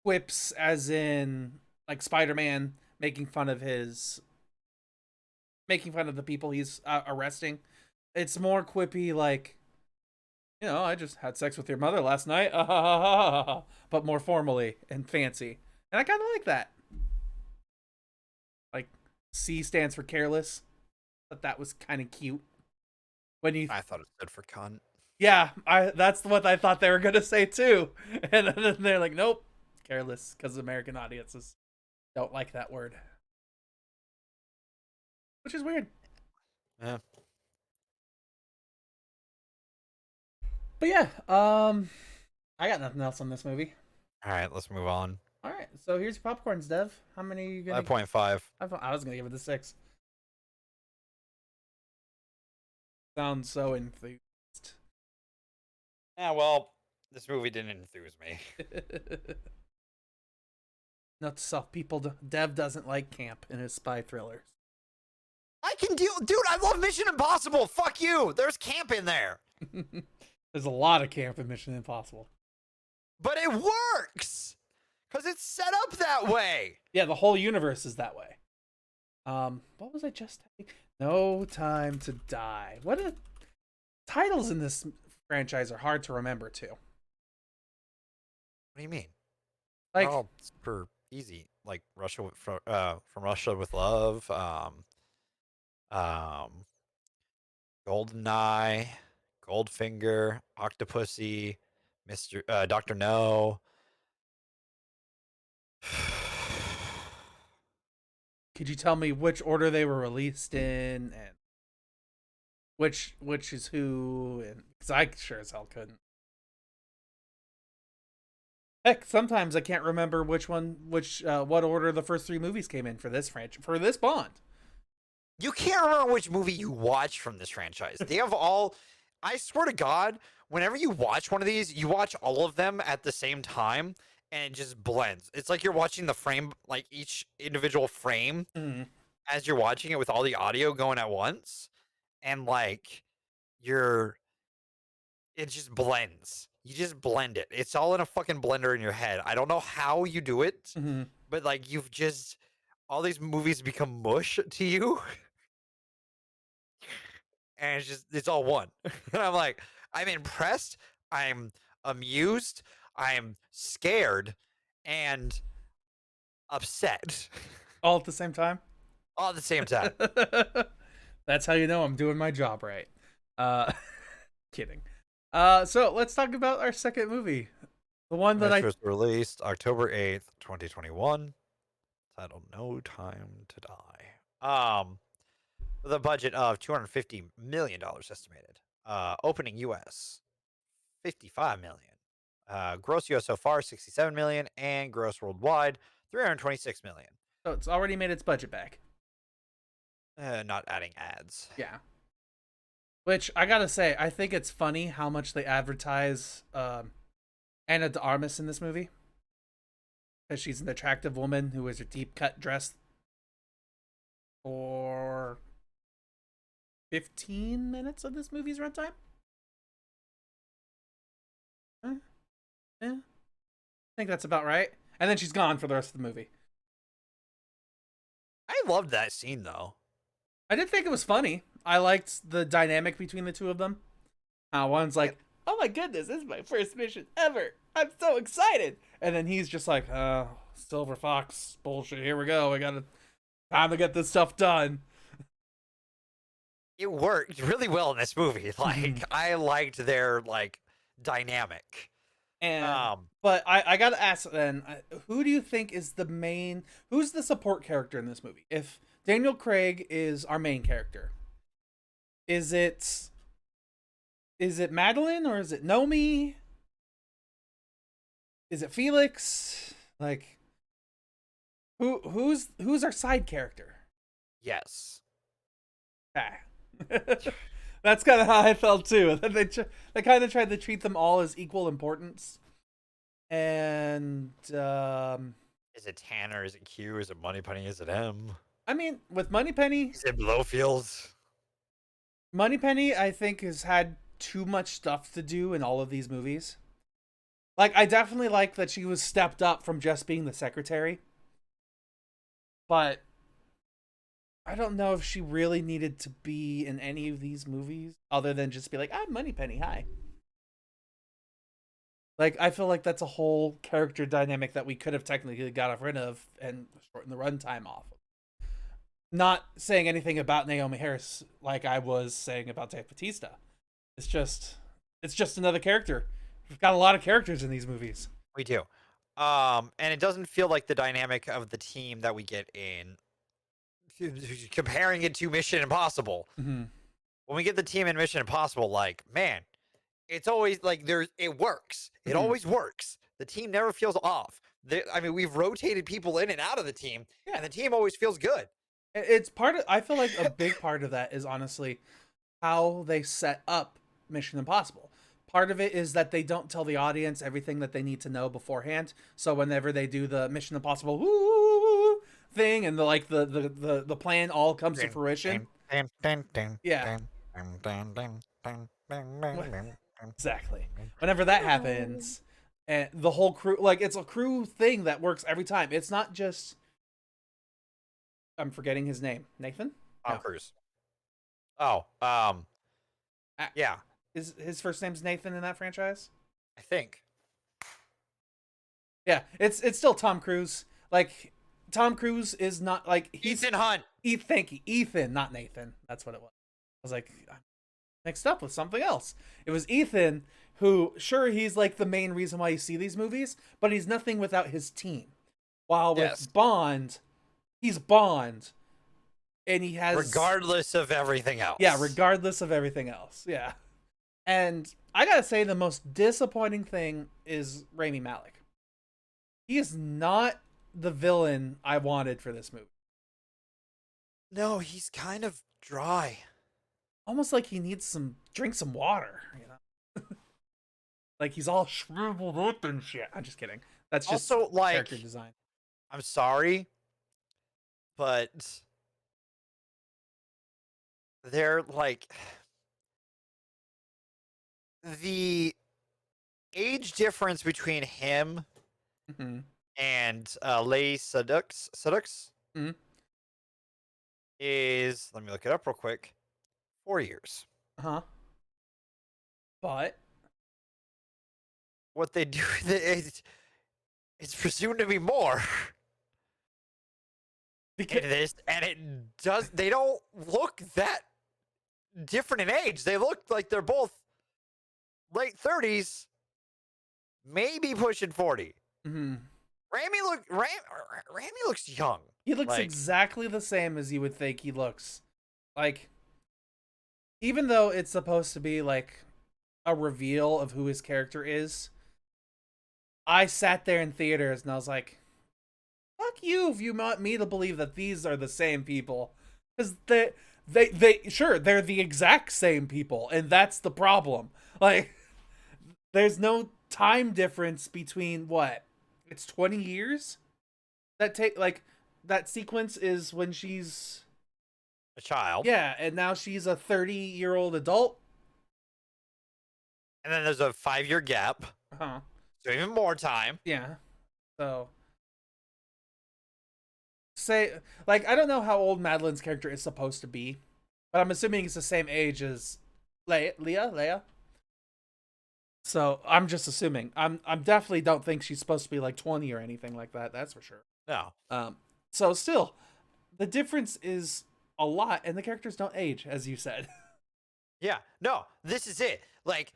quips as in like Spider-Man making fun of the people he's arresting. It's more quippy like, I just had sex with your mother last night, but more formally and fancy. And I kind of like that. Like C stands for careless, but that was kind of cute. I thought it stood for cunt. Yeah, that's what I thought they were gonna say too, and then they're like, nope, careless, because American audiences don't like that word, which is weird. Yeah. But yeah, I got nothing else on this movie. All right, let's move on. All right, so here's your popcorns, Dev. How many are you gonna? 5.5. I was gonna give it a 6. Sounds so enthused. Yeah, well, this movie didn't enthuse me. Not to self people. Dev doesn't like camp in his spy thrillers. I can deal, dude. I love Mission Impossible. Fuck you. There's camp in there. There's a lot of camp in Mission Impossible, but it works because it's set up that way. Yeah, the whole universe is that way. What was I just saying? No Time to Die. Titles in this franchise are hard to remember too. What do you mean? Like, oh, super easy. Like from Russia with Love. GoldenEye, Goldfinger, Octopussy, Dr. No. Could you tell me which order they were released in and which is who? And because I sure as hell couldn't. Heck, sometimes I can't remember what order the first 3 movies came in for this franchise, for this Bond. You can't remember which movie you watched from this franchise. They have all. I swear to God, whenever you watch one of these, you watch all of them at the same time, and it just blends. It's like you're watching the frame, like each individual frame, as you're watching it with all the audio going at once, and like it just blends. you just blend it. It's all in a fucking blender in your head. I don't know how you do it, Mm-hmm. but like you've just all these movies become mush to you, and it's all one. And I'm like, I'm impressed, I'm amused, I'm scared, and upset All at the same time. all at the same time. That's how you know I'm doing my job right. Uh, kidding. So let's talk about our second movie, the one that This I was released October 8th, 2021, titled No Time to Die. With a budget of $250 million estimated. Opening US, 55 million. Gross US so far, 67 million, and gross worldwide, 326 million. so it's already made its budget back. Not adding ads. Yeah. Which I gotta say, I think it's funny how much they advertise Anna de Armas in this movie, because she's an attractive woman who wears a deep cut dress for 15 minutes of this movie's runtime. Yeah, I think that's about right. And then she's gone for the rest of the movie. I loved that scene though. I did think it was funny. I liked the dynamic between the two of them. One's like, "Oh my goodness, this is my first mission ever. I'm so excited," and then he's just like, Silver Fox bullshit. Here we go. We got time to get this stuff done." It worked really well in this movie. Like I liked their like dynamic. And but I gotta ask then, who do you think is who's the support character in this movie? If Daniel Craig is our main character, is it Madeline, or is it Nomi? Is it Felix? Like, who's our side character? Yes. Ah. That's kind of how I felt too. They kind of tried to treat them all as equal importance. And Is it Tanner? Is it Q? Is it Moneypenny? Is it M? I mean, with Moneypenny, Is it Blowfield? Moneypenny, I think, has had too much stuff to do in all of these movies. Like, I definitely like that she was stepped up from just being the secretary. But I don't know if she really needed to be in any of these movies other than just be like, "I'm Moneypenny, hi." Like, I feel like that's a whole character dynamic that we could have technically got rid of and shortened the runtime off of. Not saying anything about Naomi Harris like I was saying about Dave Bautista. It's just another character. We've got a lot of characters in these movies. We do. And it doesn't feel like the dynamic of the team that we get in comparing it to Mission Impossible. Mm-hmm. When we get the team in Mission Impossible, like, man, it's always like it works. It always works. The team never feels off. I mean, we've rotated people in and out of the team, and the team always feels good. It's part of. I feel like a big part of that is honestly how they set up Mission Impossible. Part of it is that they don't tell the audience everything that they need to know beforehand. So whenever they do the Mission Impossible woo thing and the plan all comes to fruition. Yeah. Exactly. Whenever that happens, and the whole crew, like, it's a crew thing that works every time. It's not just. I'm forgetting his name. Nathan? Tom Cruise. Oh, yeah. His first name's Nathan in that franchise? I think. Yeah, it's still Tom Cruise. Like, Tom Cruise is not like Ethan Hunt. Thank you, Ethan, not Nathan. That's what it was. I was like, I'm mixed up with something else. It was Ethan, who, sure, he's like the main reason why you see these movies, but he's nothing without his team. While with Bond, he's Bond, and he has regardless of everything else. Yeah, regardless of everything else. Yeah, and I gotta say, the most disappointing thing is Rami Malek. He is not the villain I wanted for this movie. No, he's kind of dry. Almost like he needs drink some water, you know? Like he's all shriveled up and shit. I'm just kidding. That's just also like character design. I'm sorry, but they're like the age difference between him Mm-hmm. and Lay Sudux Mm-hmm. is, let me look it up real quick, 4 years. Uh-huh. But What they do, it's presumed to be more because in this, and they don't look that different in age. They look like they're both late 30s, maybe pushing 40. mm-hmm. Rami looks young. He looks Like, exactly the same as you would think he looks. Like, even though it's supposed to be like a reveal of who his character is, I sat there in theaters and I was like, fuck you if you want me to believe that these are the same people. Because sure, they're the exact same people, and that's the problem. Like, there's no time difference between what? It's 20 years? That sequence is when she's a child. yeah, and now she's a 30-year-old adult. And then there's a 5-year gap. Huh. So even more time. Yeah. So I don't know how old Madeline's character is supposed to be, but I'm assuming it's the same age as Leia. So I'm just assuming. I'm definitely don't think she's supposed to be like 20 or anything like that. That's for sure. No. So still, the difference is a lot, and the characters don't age, as you said. Yeah. No, this is it. Like,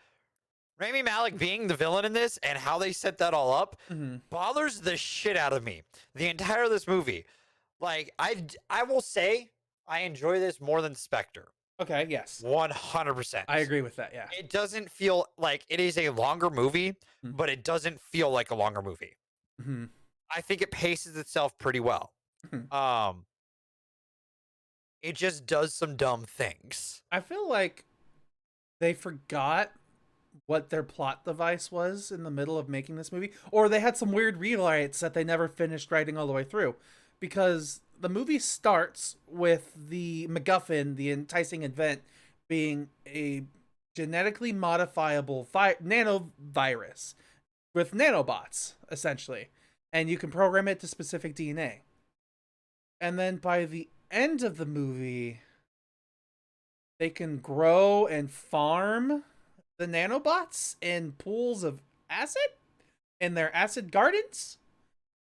Rami Malek being the villain in this and how they set that all up bothers the shit out of me. The entire of this movie. Like, I will say I enjoy this more than Spectre. Okay, yes. 100%. I agree with that, yeah. It doesn't feel like it is a longer movie, but it doesn't feel like a longer movie. Mm-hmm. I think it paces itself pretty well. It just does some dumb things. I feel like they forgot what their plot device was in the middle of making this movie, or they had some weird rewrites that they never finished writing all the way through, because the movie starts with the MacGuffin, the enticing event, being a genetically modifiable nanovirus with nanobots, essentially, and you can program it to specific DNA. And then by the end of the movie, they can grow and farm the nanobots in pools of acid in their acid gardens.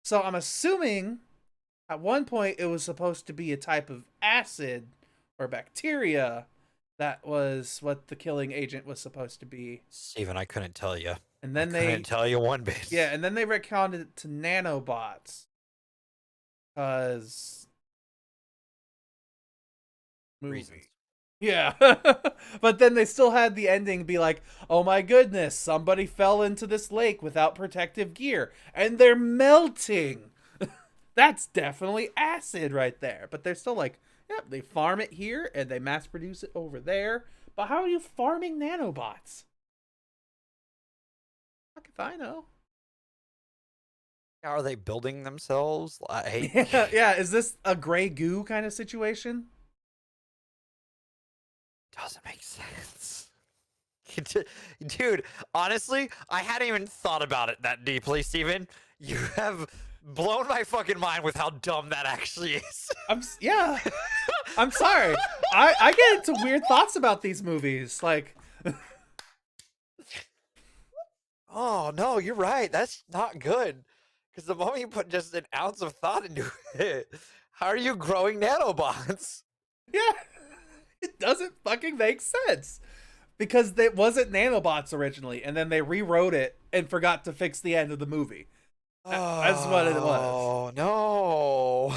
So I'm assuming at one point it was supposed to be a type of acid or bacteria that was what the killing agent was supposed to be. Steven, I couldn't tell you. And then I couldn't tell you one bit. Yeah, and then they retconned it to nanobots. Because Reasons. Yeah. But then they still had the ending be like, oh my goodness, somebody fell into this lake without protective gear and they're melting. That's definitely acid right there. But they're still like, yep, they farm it here and they mass produce it over there. But how are you farming nanobots? Fuck if I know. Are they building themselves? Yeah, is this a gray goo kind of situation? Doesn't make sense. Dude, honestly, I hadn't even thought about it that deeply, Steven. You have blown my fucking mind with how dumb that actually is. I'm sorry. I get into weird thoughts about these movies. Like, oh, no, you're right. That's not good. Because the moment you put just an ounce of thought into it, how are you growing nanobots? Yeah. It doesn't fucking make sense. Because it wasn't nanobots originally, and then they rewrote it and forgot to fix the end of the movie. That's what it was. Oh,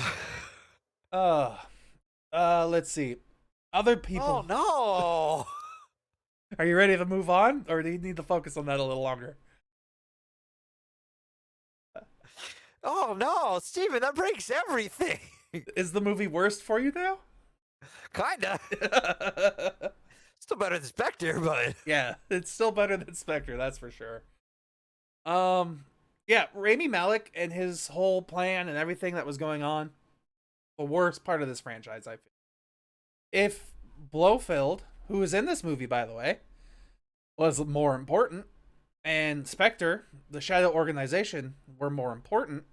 no. Let's see. Other people. Oh, no. Are you ready to move on? Or do you need to focus on that a little longer? Oh, no. Steven, that breaks everything. Is the movie worst for you now? Kinda. Still better than Spectre, but yeah, it's still better than Spectre, that's for sure. Yeah, Rami Malek and his whole plan and everything that was going on, the worst part of this franchise, I feel. If Blofeld, who was in this movie, by the way, was more important, and Spectre, the Shadow Organization, were more important,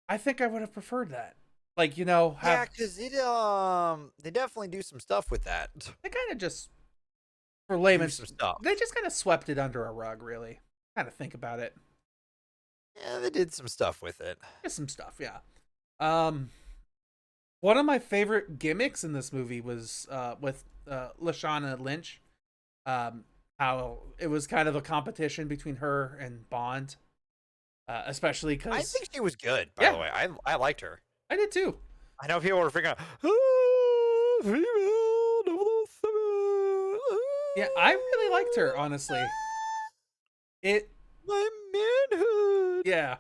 I think I would have preferred that. Like, Yeah, have because they definitely do some stuff with that. they kind of just, for Do layman's, some stuff. they just kind of swept it under a rug, really. Kind of think about it. Yeah, they did some stuff with it. Just some stuff, yeah. Um, One of my favorite gimmicks in this movie was with Lashanna Lynch. How it was kind of a competition between her and Bond, especially because I think she was good, by yeah, the way. I liked her. I did too. I know people were freaking out. "Oh, female 007. Yeah, I really liked her, honestly. It, My manhood. yeah,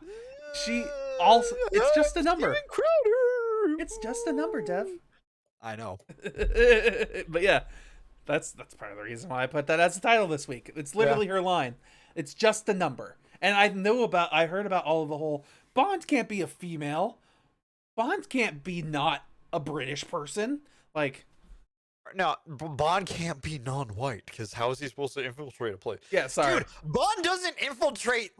she also. It's just a number. Steven Crowder. It's just a number, Dev. I know. But yeah, that's part of the reason why I put that as a title this week. It's literally her line. It's just a number. And I heard about all of the whole Bond can't be a female. Bond can't be not a British person. Like, No, Bond can't be non-white because how is he supposed to infiltrate a place? yeah, sorry. Dude, Bond doesn't infiltrate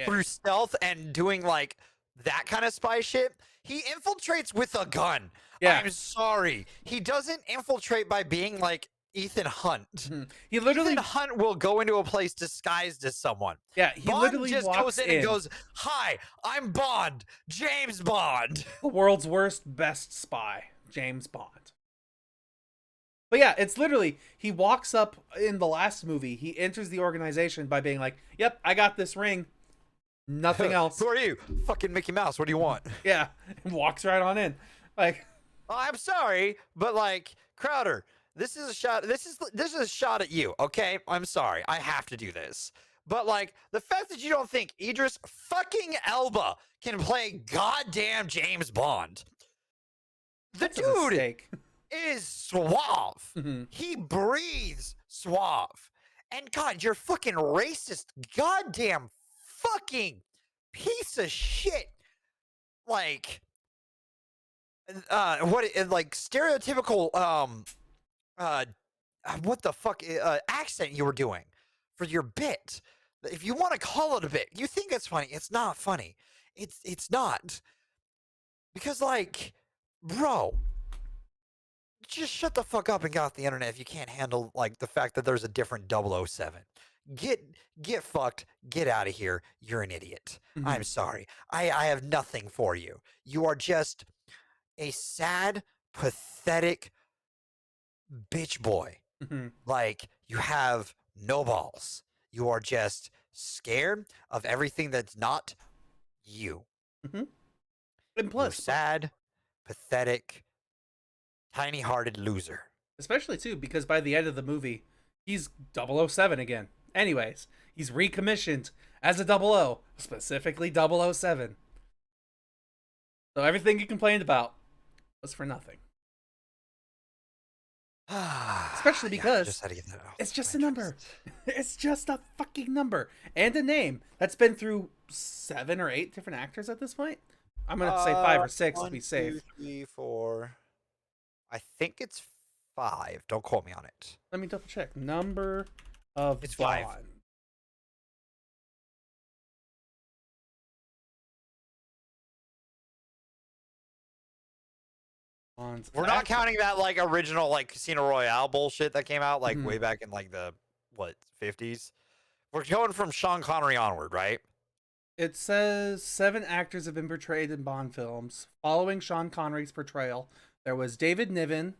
through stealth and doing that kind of spy shit. He infiltrates with a gun. Yeah. I'm sorry. He doesn't infiltrate by being like Ethan Hunt. Mm-hmm. He literally Ethan Hunt will go into a place disguised as someone. Yeah, he Bond literally just walks goes in and goes, "Hi, I'm Bond, James Bond." The world's worst, best spy, James Bond. But yeah, it's literally, he walks up in the last movie, he enters the organization by being like, "Yep, I got this ring. Nothing else." Who are you? Fucking Mickey Mouse. What do you want? Yeah, and walks right on in. Like, I'm sorry, but Crowder, this is a shot. This is a shot at you. Okay, I'm sorry. I have to do this. But the fact that you don't think Idris fucking Elba can play goddamn James Bond, the that's a dude mistake. is suave. Mhm. He breathes suave. And God, you're fucking racist, goddamn fucking piece of shit. What stereotypical what the fuck accent you were doing for your bit. If you want to call it a bit, you think it's funny. It's not funny. It's not. Because bro, just shut the fuck up and get off the internet if you can't handle the fact that there's a different 007. Get fucked. Get out of here. You're an idiot. Mhm. I'm sorry. I have nothing for you. You are just a sad, pathetic bitch boy. Mhm. You have no balls. You are just scared of everything that's not you. Mhm. And You're plus, sad, pathetic, tiny-hearted loser. especially too, because by the end of the movie, he's 007 again. Anyways, he's recommissioned as a 00, specifically 007. So everything you complained about was for nothing. Especially because just had to get that out it's of just my a number. chest. It's just a fucking number. And a name that's been through 7 or 8 different actors at this point. I'm going to say 5 or 6 to be safe. 1, 2, 3, 4. I think it's 5. Don't quote me on it. Let me double check. Number of It's 5. Bond. Bond's We're not actor. counting that original Casino Royale bullshit that came out Mhm. way back in the 50s. We're going from Sean Connery onward, right? It says 7 actors have been portrayed in Bond films. Following Sean Connery's portrayal, there was David Niven,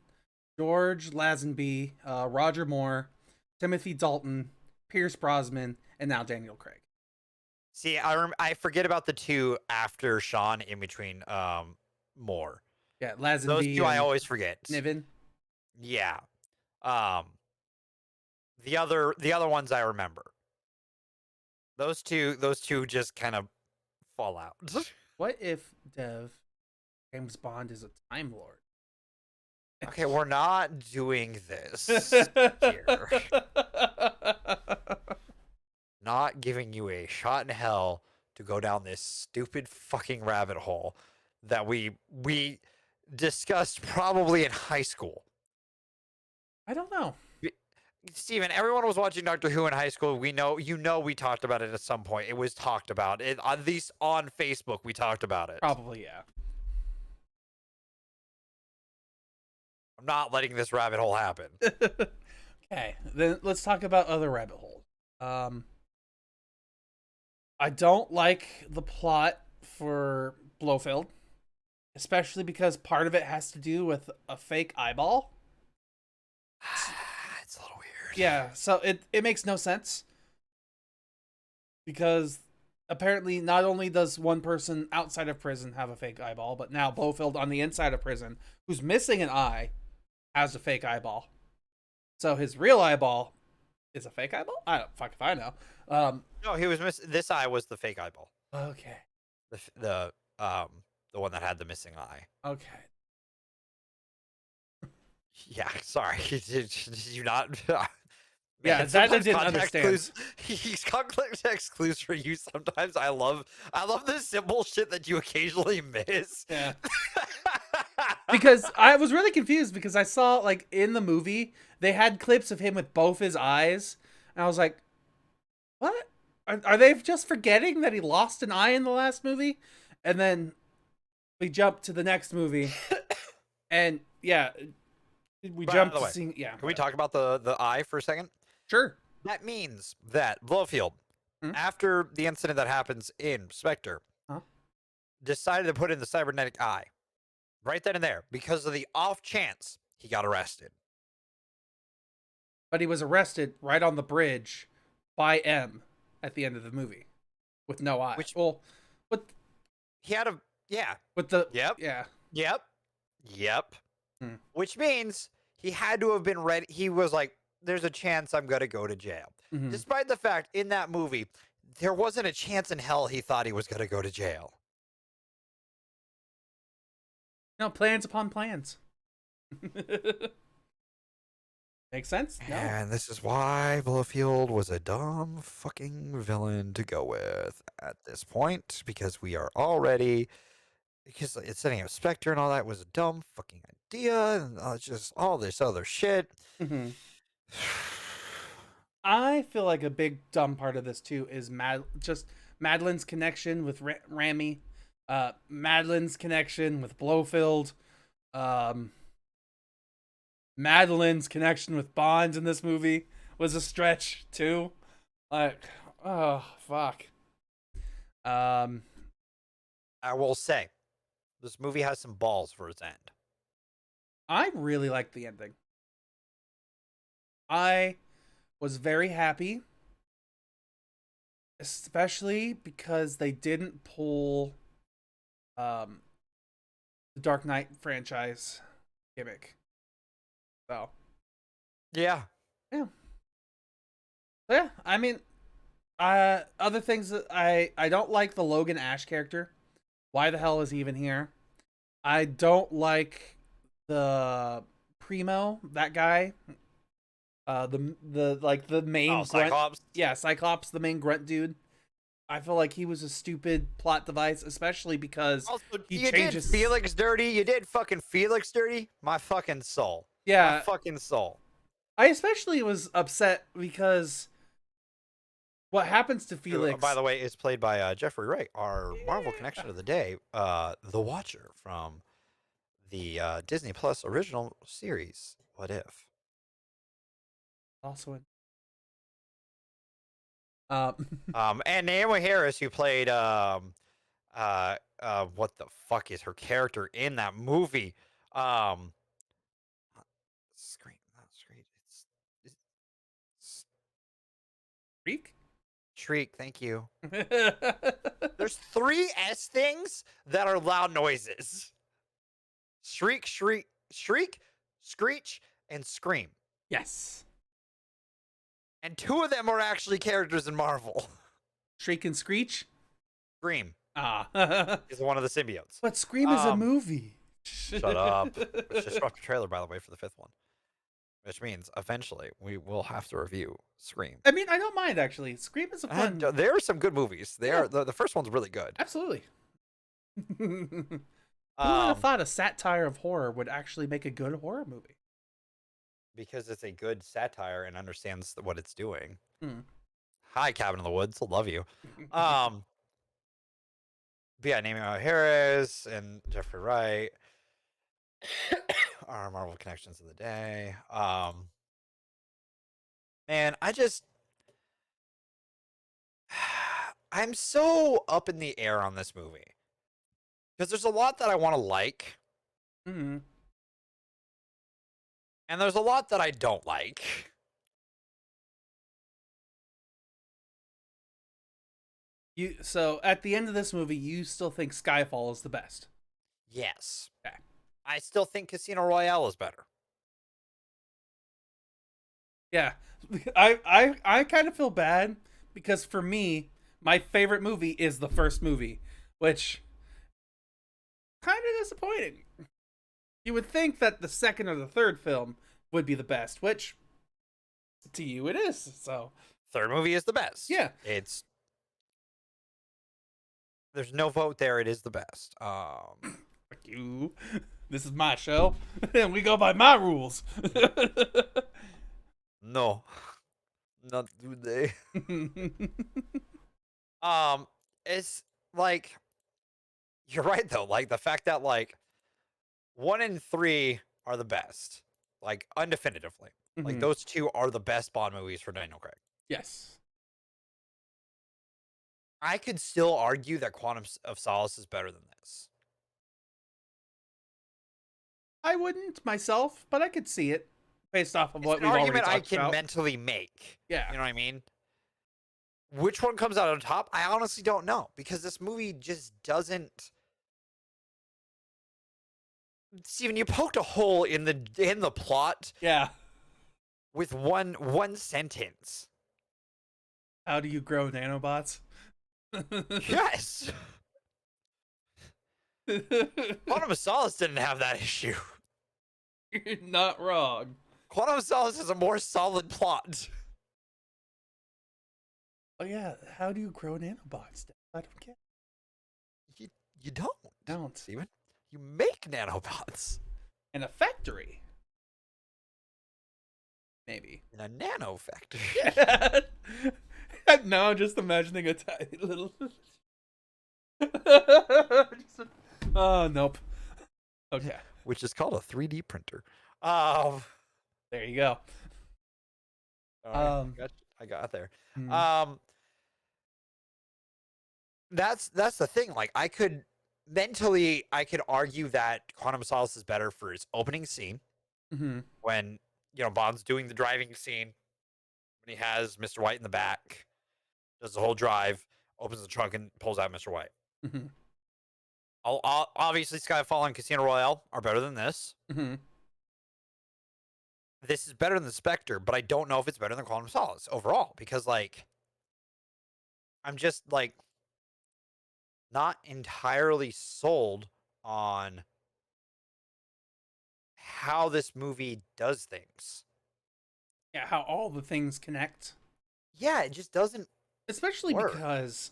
George Lazenby, Roger Moore, Timothy Dalton, Pierce Brosnan, and now Daniel Craig. See, I forget about the 2 after Sean in between Moore. Yeah, Lazenby. Those 2 I and always forget. Niven. Yeah. The other ones I remember. Those two just kind of fall out. What if James Bond is a Time Lord? Okay, we're not doing this here. Not giving you a shot in hell to go down this stupid fucking rabbit hole that we discussed probably in high school. I don't know. Steven, everyone was watching Doctor Who in high school. We talked about it at some point. It was talked about. At least on Facebook, we talked about it. Probably, yeah. I'm not letting this rabbit hole happen. Okay, then let's talk about other rabbit holes. I don't like the plot for Blofeld, especially because part of it has to do with a fake eyeball. It's a little weird. Yeah, so it makes no sense. Because apparently not only does one person outside of prison have a fake eyeball, but now Blofeld on the inside of prison, who's missing an eye, has a fake eyeball. So his real eyeball is a fake eyeball? I don't fuck if I know. No, he was this eye was the fake eyeball. Okay. The one that had the missing eye. Okay. Yeah, sorry. Did you not? Yeah, that I didn't understand. He's context clues for you sometimes. I love the simple shit that you occasionally miss. Yeah. Because I was really confused because I saw, like, in the movie, they had clips of him with both his eyes. And I was like, what? Are they just forgetting that he lost an eye in the last movie? And then we jump to the next movie. And, yeah, we jump to seeing... Yeah. Can we talk about the eye for a second? Sure. That means that Blofeld, after the incident that happens in Spectre, decided to put in the cybernetic eye. Right then and there, because of the off chance he got arrested. But he was arrested right on the bridge by M at the end of the movie with no eye. He had a Yep. Which means he had to have been ready. He was like, there's a chance I'm going to go to jail. Mm-hmm. Despite the fact in that movie, there wasn't a chance in hell he thought he was going to go to jail. No, plans upon plans. Makes sense? No. And this is why Blofeld was a dumb fucking villain to go with at this point, because we are already... Because it's setting up Spectre and all that was a dumb fucking idea, and just all this other shit. Mm-hmm. I feel like a big dumb part of this, too, is just Madeline's connection with Rami. Madeline's connection with Blofeld, Madeline's connection with Bond in this movie was a stretch too. Like, oh fuck. I will say, this movie has some balls for its end. I really liked the ending. I was very happy, especially because they didn't pull the Dark Knight franchise gimmick. So yeah, I mean, other things that I don't like the Logan Ash character. Why the hell is he even here? I don't like the Primo, that guy. The main grunt. Cyclops. Yeah, Cyclops, the main grunt dude. I feel like he was a stupid plot device, especially because also, you did Felix dirty. You did fucking Felix dirty. My fucking soul. Yeah. My fucking soul. I especially was upset because what happens to Felix... Who, by the way, is played by Jeffrey Wright, our Marvel connection of the day, the Watcher from the Disney Plus original series, What If? Also in... and Naomi Harris, who played what the fuck is her character in that movie? Shriek, thank you. There's 3 S things that are loud noises. Shriek, screech, and scream. Yes. And 2 of them are actually characters in Marvel. Shriek and Screech? Scream. Ah. Is one of the symbiotes. But Scream is a movie. Shut up. It's just dropped a trailer, by the way, for the 5th one. Which means, eventually, we will have to review Scream. I mean, I don't mind, actually. Scream is a fun... And, there are some good movies. The first one's really good. Absolutely. Who would have thought a satire of horror would actually make a good horror movie? because it's a good satire and understands what it's doing. Hmm. Hi, Cabin in the Woods. I love you. But yeah, Naomi Harris and Jeffrey Wright. Our Marvel connections of the day. Man, I'm so up in the air on this movie because there's a lot that I want to like, Hmm. and there's a lot that I don't like. So at the end of this movie, you still think Skyfall is the best? Yes, Okay. I still think Casino Royale is better. Yeah, I kind of feel bad because for me, my favorite movie is the first movie, which kind of disappointing. You would think that the second or the third film would be the best, which to you it is. So Third movie is the best. yeah, There's no vote there. It is the best. fuck you. This is my show, and we go by my rules. No, not today. It's like you're right though. Like the fact that like 1 and 3 are the best, like undefinitively. Like those two are the best Bond movies for Daniel Craig. Yes. I could still argue that Quantum of Solace is better than this. I wouldn't myself, but I could see it based off of It's what an we've already argument I talked can about. mentally make. Yeah. You know what I mean? Which one comes out on top? I honestly don't know because this movie just doesn't. Steven, you poked a hole in the plot Yeah. with one sentence. How do you grow nanobots? Yes. Quantum of Solace didn't have that issue. You're not wrong. Quantum of Solace is a more solid plot. Oh yeah, how do you grow nanobots? I don't get. You don't. Don't. Steven. You make nanobots. In a factory. Maybe. In a nano factory. Yeah. Now I'm just imagining a tiny little. Oh nope. Okay. Which is called a 3D printer. There you go. I got there. Hmm. That's the thing. Like I could argue that Quantum of Solace is better for its opening scene Mm-hmm. when Bond's doing the driving scene when he has Mr. White in the back, does the whole drive, opens the trunk and pulls out Mr. White. Mm-hmm. Obviously, Skyfall and Casino Royale are better than this. Mm-hmm. This is better than Spectre, but I don't know if it's better than Quantum of Solace overall because like I'm just like not entirely sold on how this movie does things. Yeah, how all the things connect. Yeah, it just doesn't Especially work. because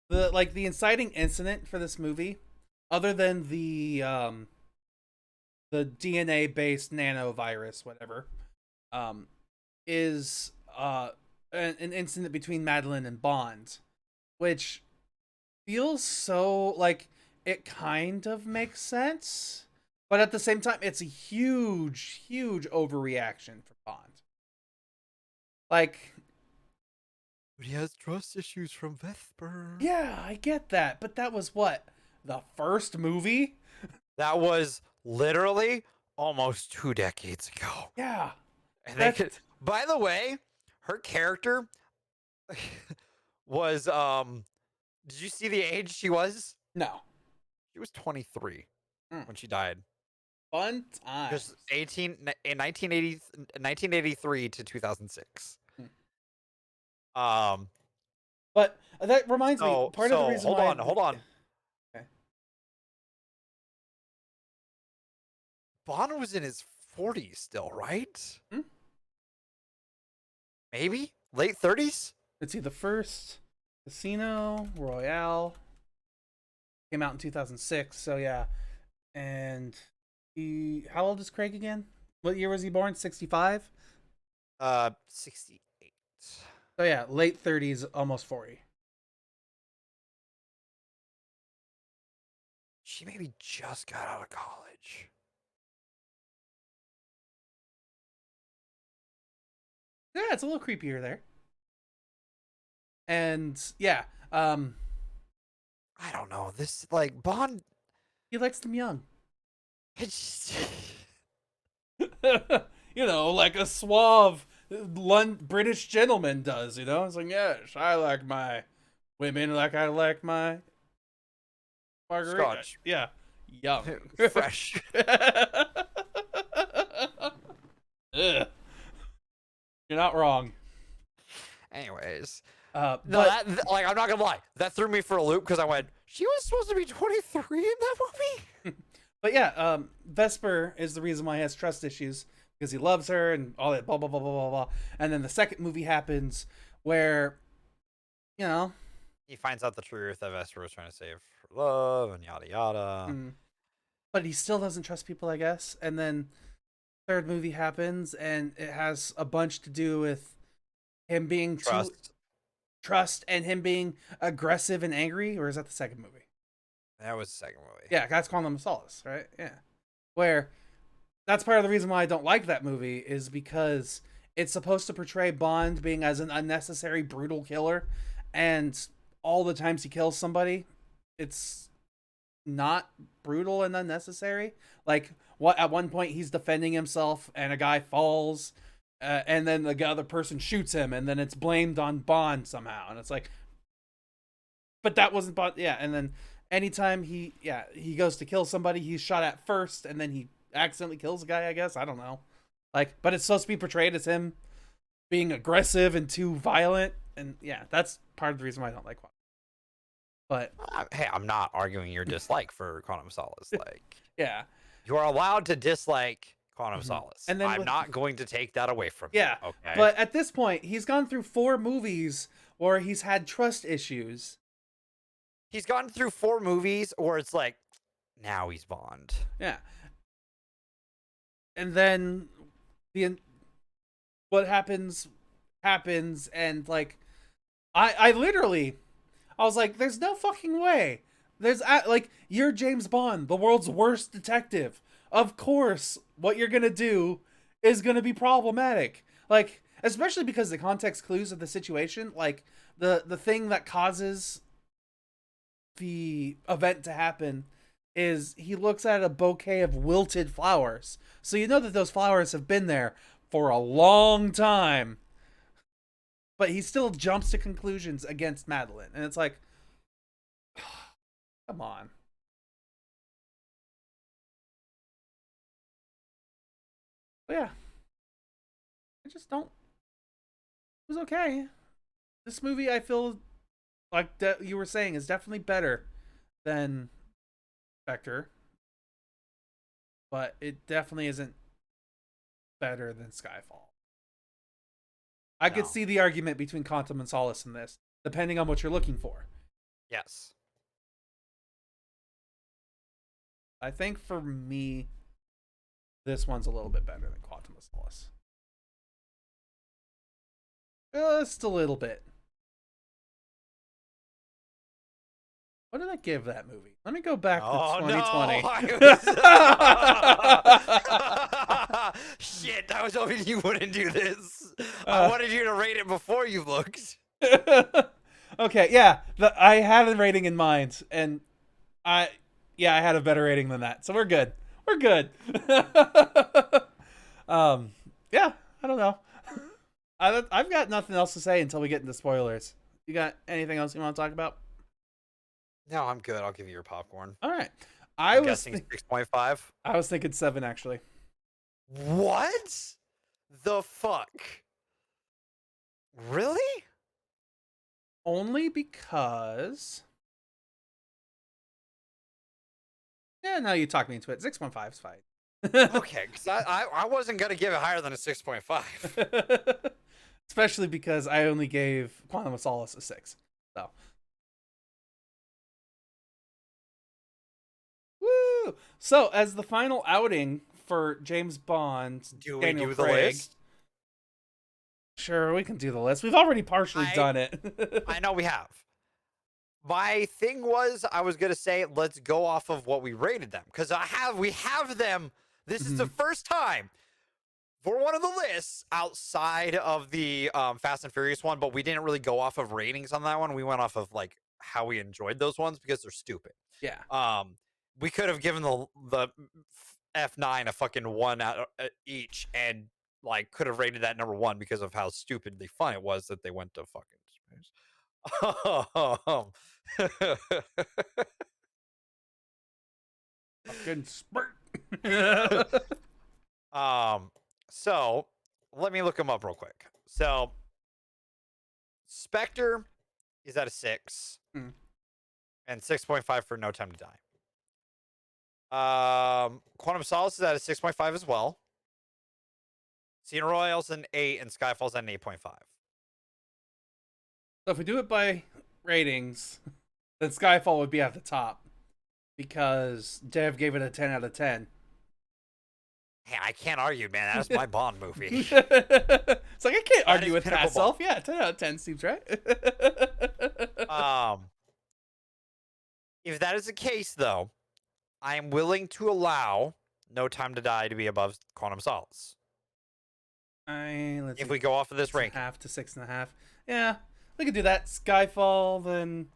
the inciting incident for this movie, other than the DNA based nanovirus, whatever, is an incident between Madeline and Bond, which feels so like it kind of makes sense, but at the same time, it's a huge, huge overreaction for Bond. Like, But he has trust issues from Vesper. yeah, I get that, but that was what, the first movie? That was literally almost 2 decades ago. Yeah. And they could, by the way, her character was did you see the age she was? No. She was 23 when she died. Fun time. Just 18 in 1983 to 2006. But that reminds me, part of the reason hold why on, hold on. Okay. Bond was in his 40s still, right? Hmm? Maybe late 30s. Let's see, the first Casino Royale came out in 2006, so yeah. And how old is Craig again? What year was he born? 65? 68. So yeah, late 30s, almost 40. She maybe just got out of college. Yeah, it's a little creepier there. And yeah, I don't know. This, like, Bond. he likes them young. It's You know, like a suave British gentleman does, you know? It's like, yes, I like my women like I like my margarita. Scotch. Yeah. Young. Fresh. Ugh. You're not wrong. Anyways. No, like, I'm not gonna lie. That threw me for a loop because I went, she was supposed to be 23 in that movie? but yeah, Vesper is the reason why he has trust issues because he loves her and all that blah, blah, blah, blah, blah, blah. And then the second movie happens where, you know, he finds out the truth that Vesper was trying to save her love and yada yada. But he still doesn't trust people, I guess. And then third movie happens and it has a bunch to do with him being trust and him being aggressive and angry. Or is that the second movie? That was the second movie. Yeah, that's Quantum of Solace, right? Yeah. Where that's part of the reason why I don't like that movie is because it's supposed to portray Bond being as an unnecessary, brutal killer. And all the times he kills somebody, it's not brutal and unnecessary. Like, at one point he's defending himself and a guy falls and then the other person shoots him and then it's blamed on Bond somehow. And it's like, but that wasn't Bond. Yeah. And then anytime he goes to kill somebody, he's shot at first and then he accidentally kills a guy, I guess. I don't know. Like, but it's supposed to be portrayed as him being aggressive and too violent. And yeah, that's part of the reason why I don't like Quantum. But hey, I'm not arguing your dislike for Quantum of Solace. Like, yeah, you are allowed to dislike Quantum of Solace, and then I'm not going to take that away from you. Yeah, okay. But at this point, he's gone through 4 movies where he's had trust issues. He's gone through 4 movies, or it's like now he's Bond. Yeah, and then what happens, and like, I literally. I was like, there's no fucking way. There's like, you're James Bond, the world's worst detective. Of course, what you're going to do is going to be problematic. Like, especially because the context clues of the situation, like the thing that causes the event to happen is he looks at a bouquet of wilted flowers. So you know that those flowers have been there for a long time. But he still jumps to conclusions against Madeline. And it's like, come on. But yeah. I just don't. It was okay. This movie, I feel like you were saying, is definitely better than Spectre. But it definitely isn't better than Skyfall. I could see the argument between Quantum and Solace in this, depending on what you're looking for. Yes. I think for me, this one's a little bit better than Quantum of Solace. Just a little bit. What did I give that movie? Let me go back to 2020. No, shit, I was hoping you wouldn't do this. I wanted you to rate it before you looked. Okay, yeah. I had a rating in mind, and I had a better rating than that. So we're good. We're good. Yeah, I don't know. I've got nothing else to say until we get into spoilers. You got anything else you want to talk about? No, I'm good. I'll give you your popcorn. All right. I'm guessing 6.5. I was thinking 7, actually. What the fuck? Really? Only because. Yeah, no, you talked me into it. 6.5 is fine. Okay, because I wasn't going to give it higher than a 6.5. Especially because I only gave Quantum of Solace a 6. So. Woo! So, as the final outing for James Bond, Do we Daniel do the Craig. list? Sure, we can do the list. We've already partially done it. I know we have. My thing was, I was gonna say, let's go off of what we rated them, because we have them. This is the first time for one of the lists outside of the Fast and Furious one, but we didn't really go off of ratings on that one. We went off of like how we enjoyed those ones because they're stupid. Yeah. We could have given the F9 a fucking 1 out each, and like could have rated that number 1 because of how stupidly fun it was that they went to fucking space. Fucking spurt. So let me look them up real quick. So Spectre is at a 6, and 6.5 for No Time to Die. Quantum of Solace is at a 6.5 as well. Casino Royale's an 8, and Skyfall's at an 8.5. So if we do it by ratings, then Skyfall would be at the top because Dev gave it a 10 out of 10. Hey, I can't argue, man. That's my Bond movie. It's like I can't argue with pinnacle myself. Yeah, 10 out of 10 seems right. If that is the case, though, I am willing to allow No Time to Die to be above Quantum of Solace. Let's If see, we go off of this rank, 6.5 to 6.5. Yeah, we could do that. Skyfall, then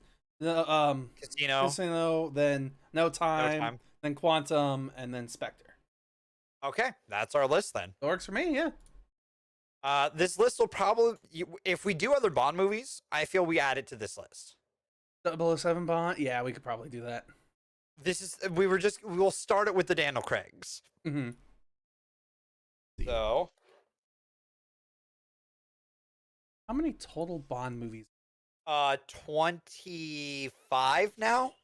Casino, then No Time, then Quantum, and then Spectre. Okay, that's our list then. That works for me. Yeah. This list will probably, if we do other Bond movies, I feel we add it to this list. 007 Bond. Yeah, we could probably do that. We will start it with the Daniel Craigs. Mm-hmm. So, how many total Bond movies? 25 now.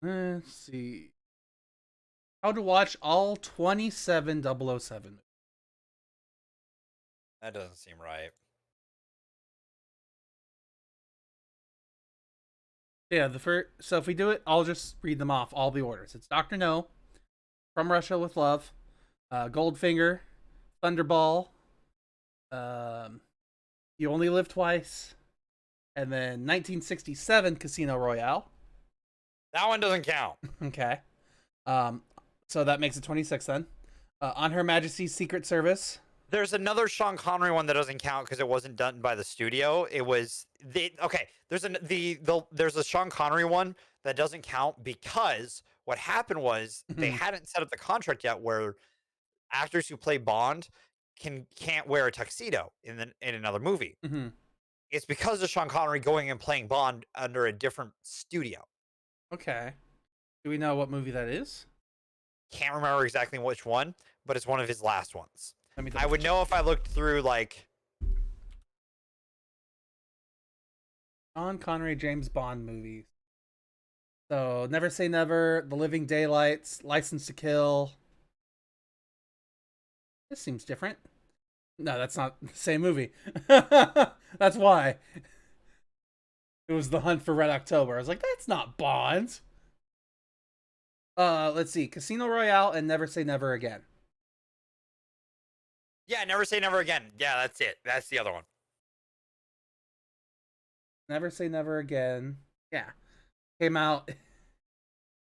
Let's see. How to watch all 27 007. That doesn't seem right. Yeah, so if we do it, I'll just read them off, all the orders. It's Dr. No, From Russia with Love, Goldfinger, Thunderball, You Only Live Twice, and then 1967 Casino Royale. That one doesn't count. Okay. So that makes it 26 then. On Her Majesty's Secret Service. There's another Sean Connery one that doesn't count because it wasn't done by the studio. It was okay. There's a Sean Connery one that doesn't count because what happened was they hadn't set up the contract yet where actors who play Bond can't wear a tuxedo in another movie. Mm-hmm. It's because of Sean Connery going and playing Bond under a different studio. Okay. Do we know what movie that is? Can't remember exactly which one, but it's one of his last ones. I would check. know if I looked through like Sean Connery James Bond movies. So Never Say Never, The Living Daylights, License to Kill. This seems different. No, that's not the same movie. That's why. It was The Hunt for Red October. I was like, that's not Bond. Let's see. Casino Royale and Never Say Never Again. Yeah, Never Say Never Again. Yeah, that's it. That's the other one. Never Say Never Again. Yeah. Came out.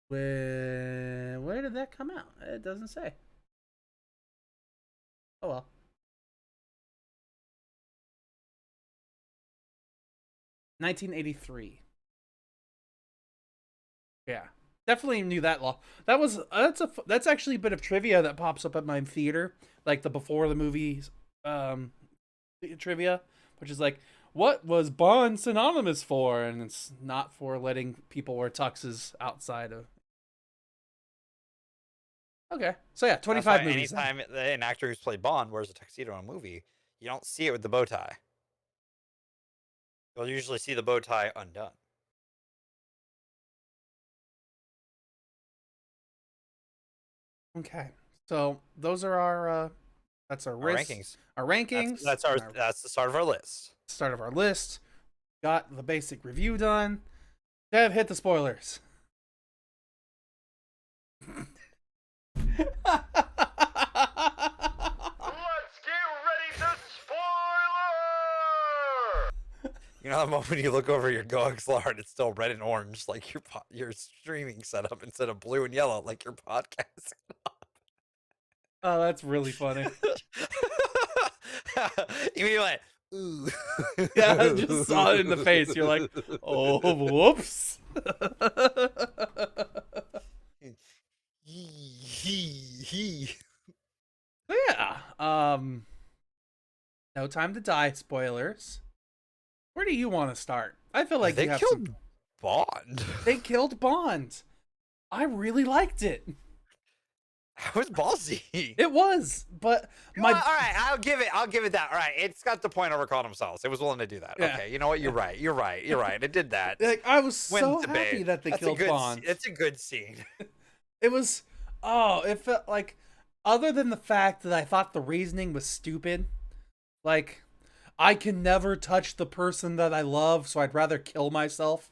Where did that come out? It doesn't say. Oh well. (1983). Yeah. Definitely knew that law. That's actually a bit of trivia that pops up at my theater, like the before the movies trivia, which is like, what was Bond synonymous for? And it's not for letting people wear tuxes outside of. Okay, so yeah, 25 movies. Anytime an actor who's played Bond wears a tuxedo in a movie, you don't see it with the bow tie. You'll usually see the bow tie undone. Okay, so those are our that's our rankings. Our rankings. That's the start of our list. Start of our list. Got the basic review done. Dev, hit the spoilers. Let's get ready to spoiler! You know, the moment you look over your Goxlar and it's still red and orange, like your streaming setup, instead of blue and yellow, like your podcast. Oh, that's really funny. You went, ooh. Yeah, I just saw it in the face. You're like, oh, whoops. Yeah. No Time to Die spoilers. Where do you want to start? I feel like they you have killed some... Bond. They killed Bond. I really liked it. That was ballsy. It was, but my All right, I'll give it that. All right, it's got the point over calling themselves. It was willing to do that. Yeah. Okay, you know what? You're right. It did that. like I was Wins so debate. happy that they That's killed Bond. It's a good scene. It was it felt like, other than the fact that I thought the reasoning was stupid, like I can never touch the person that I love, so I'd rather kill myself.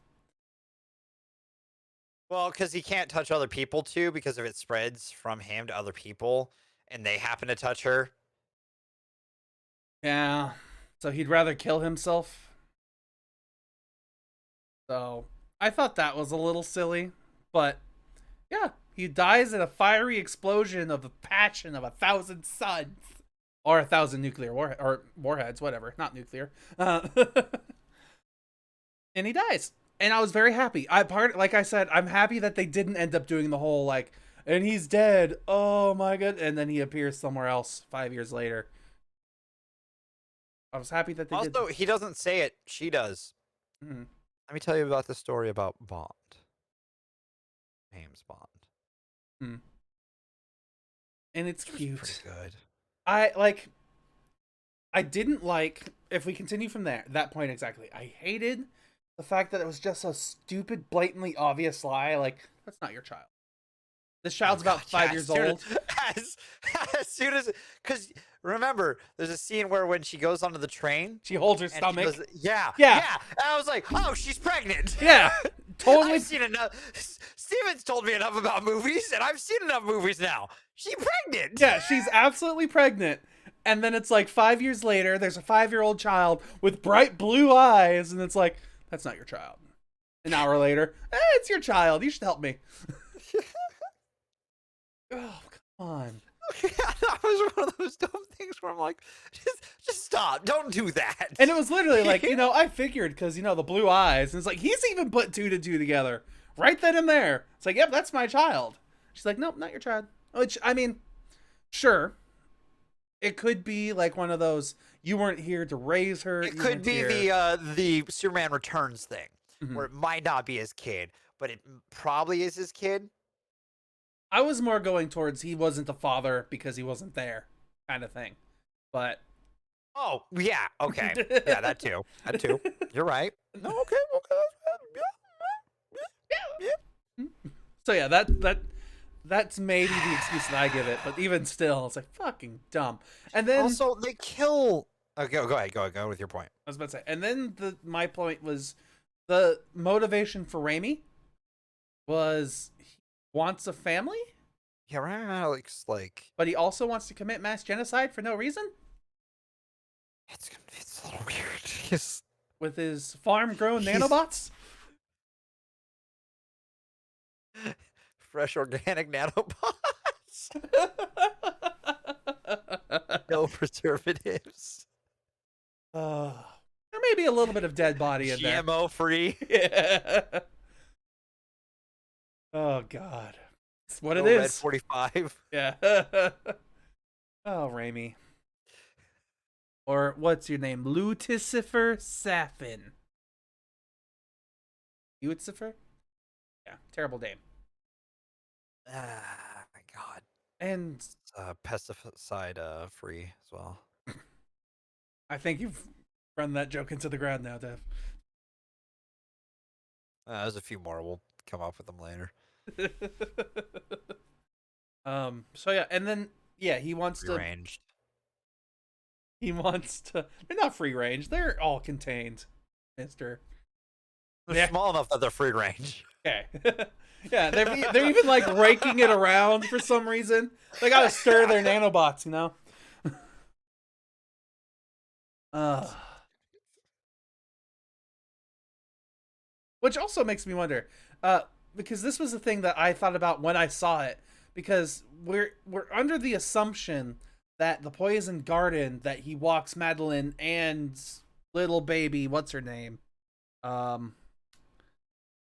Well, because he can't touch other people too, because if it spreads from him to other people, and they happen to touch her. Yeah, so he'd rather kill himself. So I thought that was a little silly, but yeah, he dies in a fiery explosion of the passion of 1,000 suns, or 1,000 nuclear warheads, whatever, not nuclear. And he dies. And I was very happy. Like I said, I'm happy that they didn't end up doing the whole like, and he's dead. Oh my god! And then he appears somewhere else 5 years later. I was happy that they did. Also, he doesn't say it. She does. Mm-hmm. Let me tell you about the story about Bond. James Bond. And it's cute. Pretty good. I didn't like. If we continue from that point exactly, I hated the fact that it was just a stupid, blatantly obvious lie. Like, that's not your child. This child's about 5 years old. As soon as, because remember, there's a scene where when she goes onto the train, She holds her and she stomach. goes, yeah. Yeah. And I was like, oh, she's pregnant. Yeah, totally. I've seen enough. Steven's told me enough about movies, and I've seen enough movies now. She's pregnant. Yeah, she's absolutely pregnant. And then it's like 5 years later, there's a 5-year-old child with bright blue eyes, and it's like, that's not your child. An hour later, it's your child. You should help me. Oh, come on. That was one of those dumb things where I'm like, just stop. Don't do that. And it was literally like, I figured because, the blue eyes. And it's like, he's even put 2 to 2 together. Right then and there. It's like, yep, that's my child. She's like, nope, not your child. Which, I mean, sure. It could be like one of those, you weren't here to raise her. It could be the Superman Returns thing, where it might not be his kid, but it probably is his kid. I was more going towards he wasn't the father because he wasn't there kind of thing. But. Oh, yeah. Okay. Yeah, that too. That too. You're right. No, okay. Yeah. So yeah, that's maybe the excuse that I give it, but even still, it's like fucking dumb. And then also they kill. Okay, go ahead. Go with your point. I was about to say, and then my point was the motivation for Raimi was he wants a family. Yeah, right now looks like. But he also wants to commit mass genocide for no reason. It's a little weird. With his farm-grown nanobots. Fresh organic nanobots. No preservatives. There may be a little bit of dead body in there. GMO free. Yeah. Oh God. It's what it is. Red 45. Yeah. Oh, Raimi. Or what's your name? Lucifer Safin. Lucifer? Yeah, terrible name. Ah, my God. And pesticide free as well. I think you've run that joke into the ground now, Dev. There's a few more. We'll come up with them later. So yeah, and then he wants Free-ranged. He wants to. They're not free range. They're all contained, Mister. They're small enough that they're free range. Okay. Yeah, they're even like raking it around for some reason. They gotta stir their nanobots, you know. Which also makes me wonder, because this was the thing that I thought about when I saw it, because we're under the assumption that the poison garden that he walks Madeline and little baby, what's her name?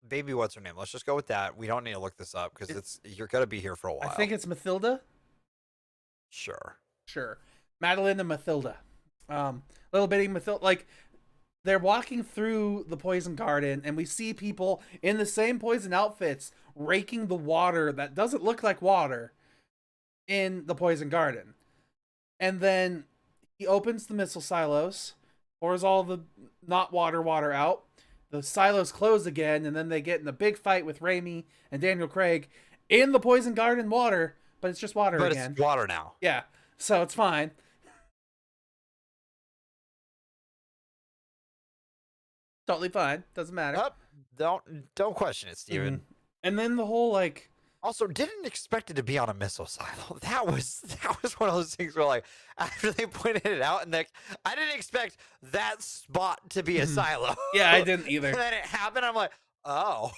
Baby, what's her name? Let's just go with that. We don't need to look this up because you're gonna be here for a while. I think it's Mathilda. Sure. Madeline and Mathilda. Little bitty Mathilda, like they're walking through the poison garden and we see people in the same poison outfits raking the water that doesn't look like water in the poison garden. And then he opens the missile silos, pours all the not water out. The silos close again, and then they get in a big fight with Raimi and Daniel Craig in the poison garden water, but it's just water again. But it's water now. Yeah, so it's fine. Totally fine. Doesn't matter. Don't question it, Steven. Mm-hmm. And then the whole like. Also, didn't expect it to be on a missile silo. That was one of those things where, like, after they pointed it out, and I didn't expect that spot to be a silo. Yeah, I didn't either. And then it happened. I'm like, oh,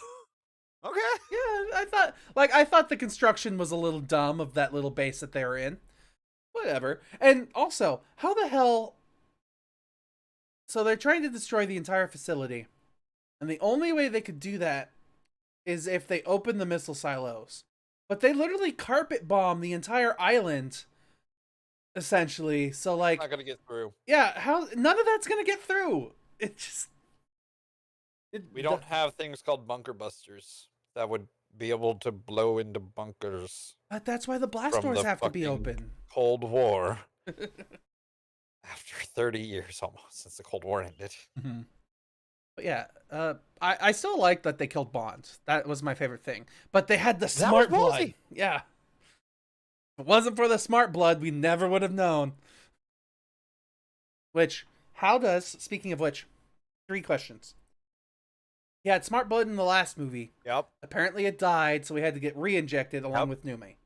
okay. Yeah, I thought the construction was a little dumb of that little base that they were in. Whatever. And also, how the hell? So they're trying to destroy the entire facility, and the only way they could do that is if they open the missile silos. But they literally carpet bomb the entire island, essentially. So, like, Not gonna get through. Yeah, how none of that's gonna get through. We don't have things called bunker busters that would be able to blow into bunkers. But that's why the blast doors have to be open. Cold War. After 30 years almost since the Cold War ended. Mm-hmm. But yeah, I still like that they killed Bond. That was my favorite thing. But they had the smart blood. Yeah. If it wasn't for the smart blood, we never would have known. Speaking of which, 3 questions. He had smart blood in the last movie. Yep. Apparently it died, so we had to get re-injected along with Numi.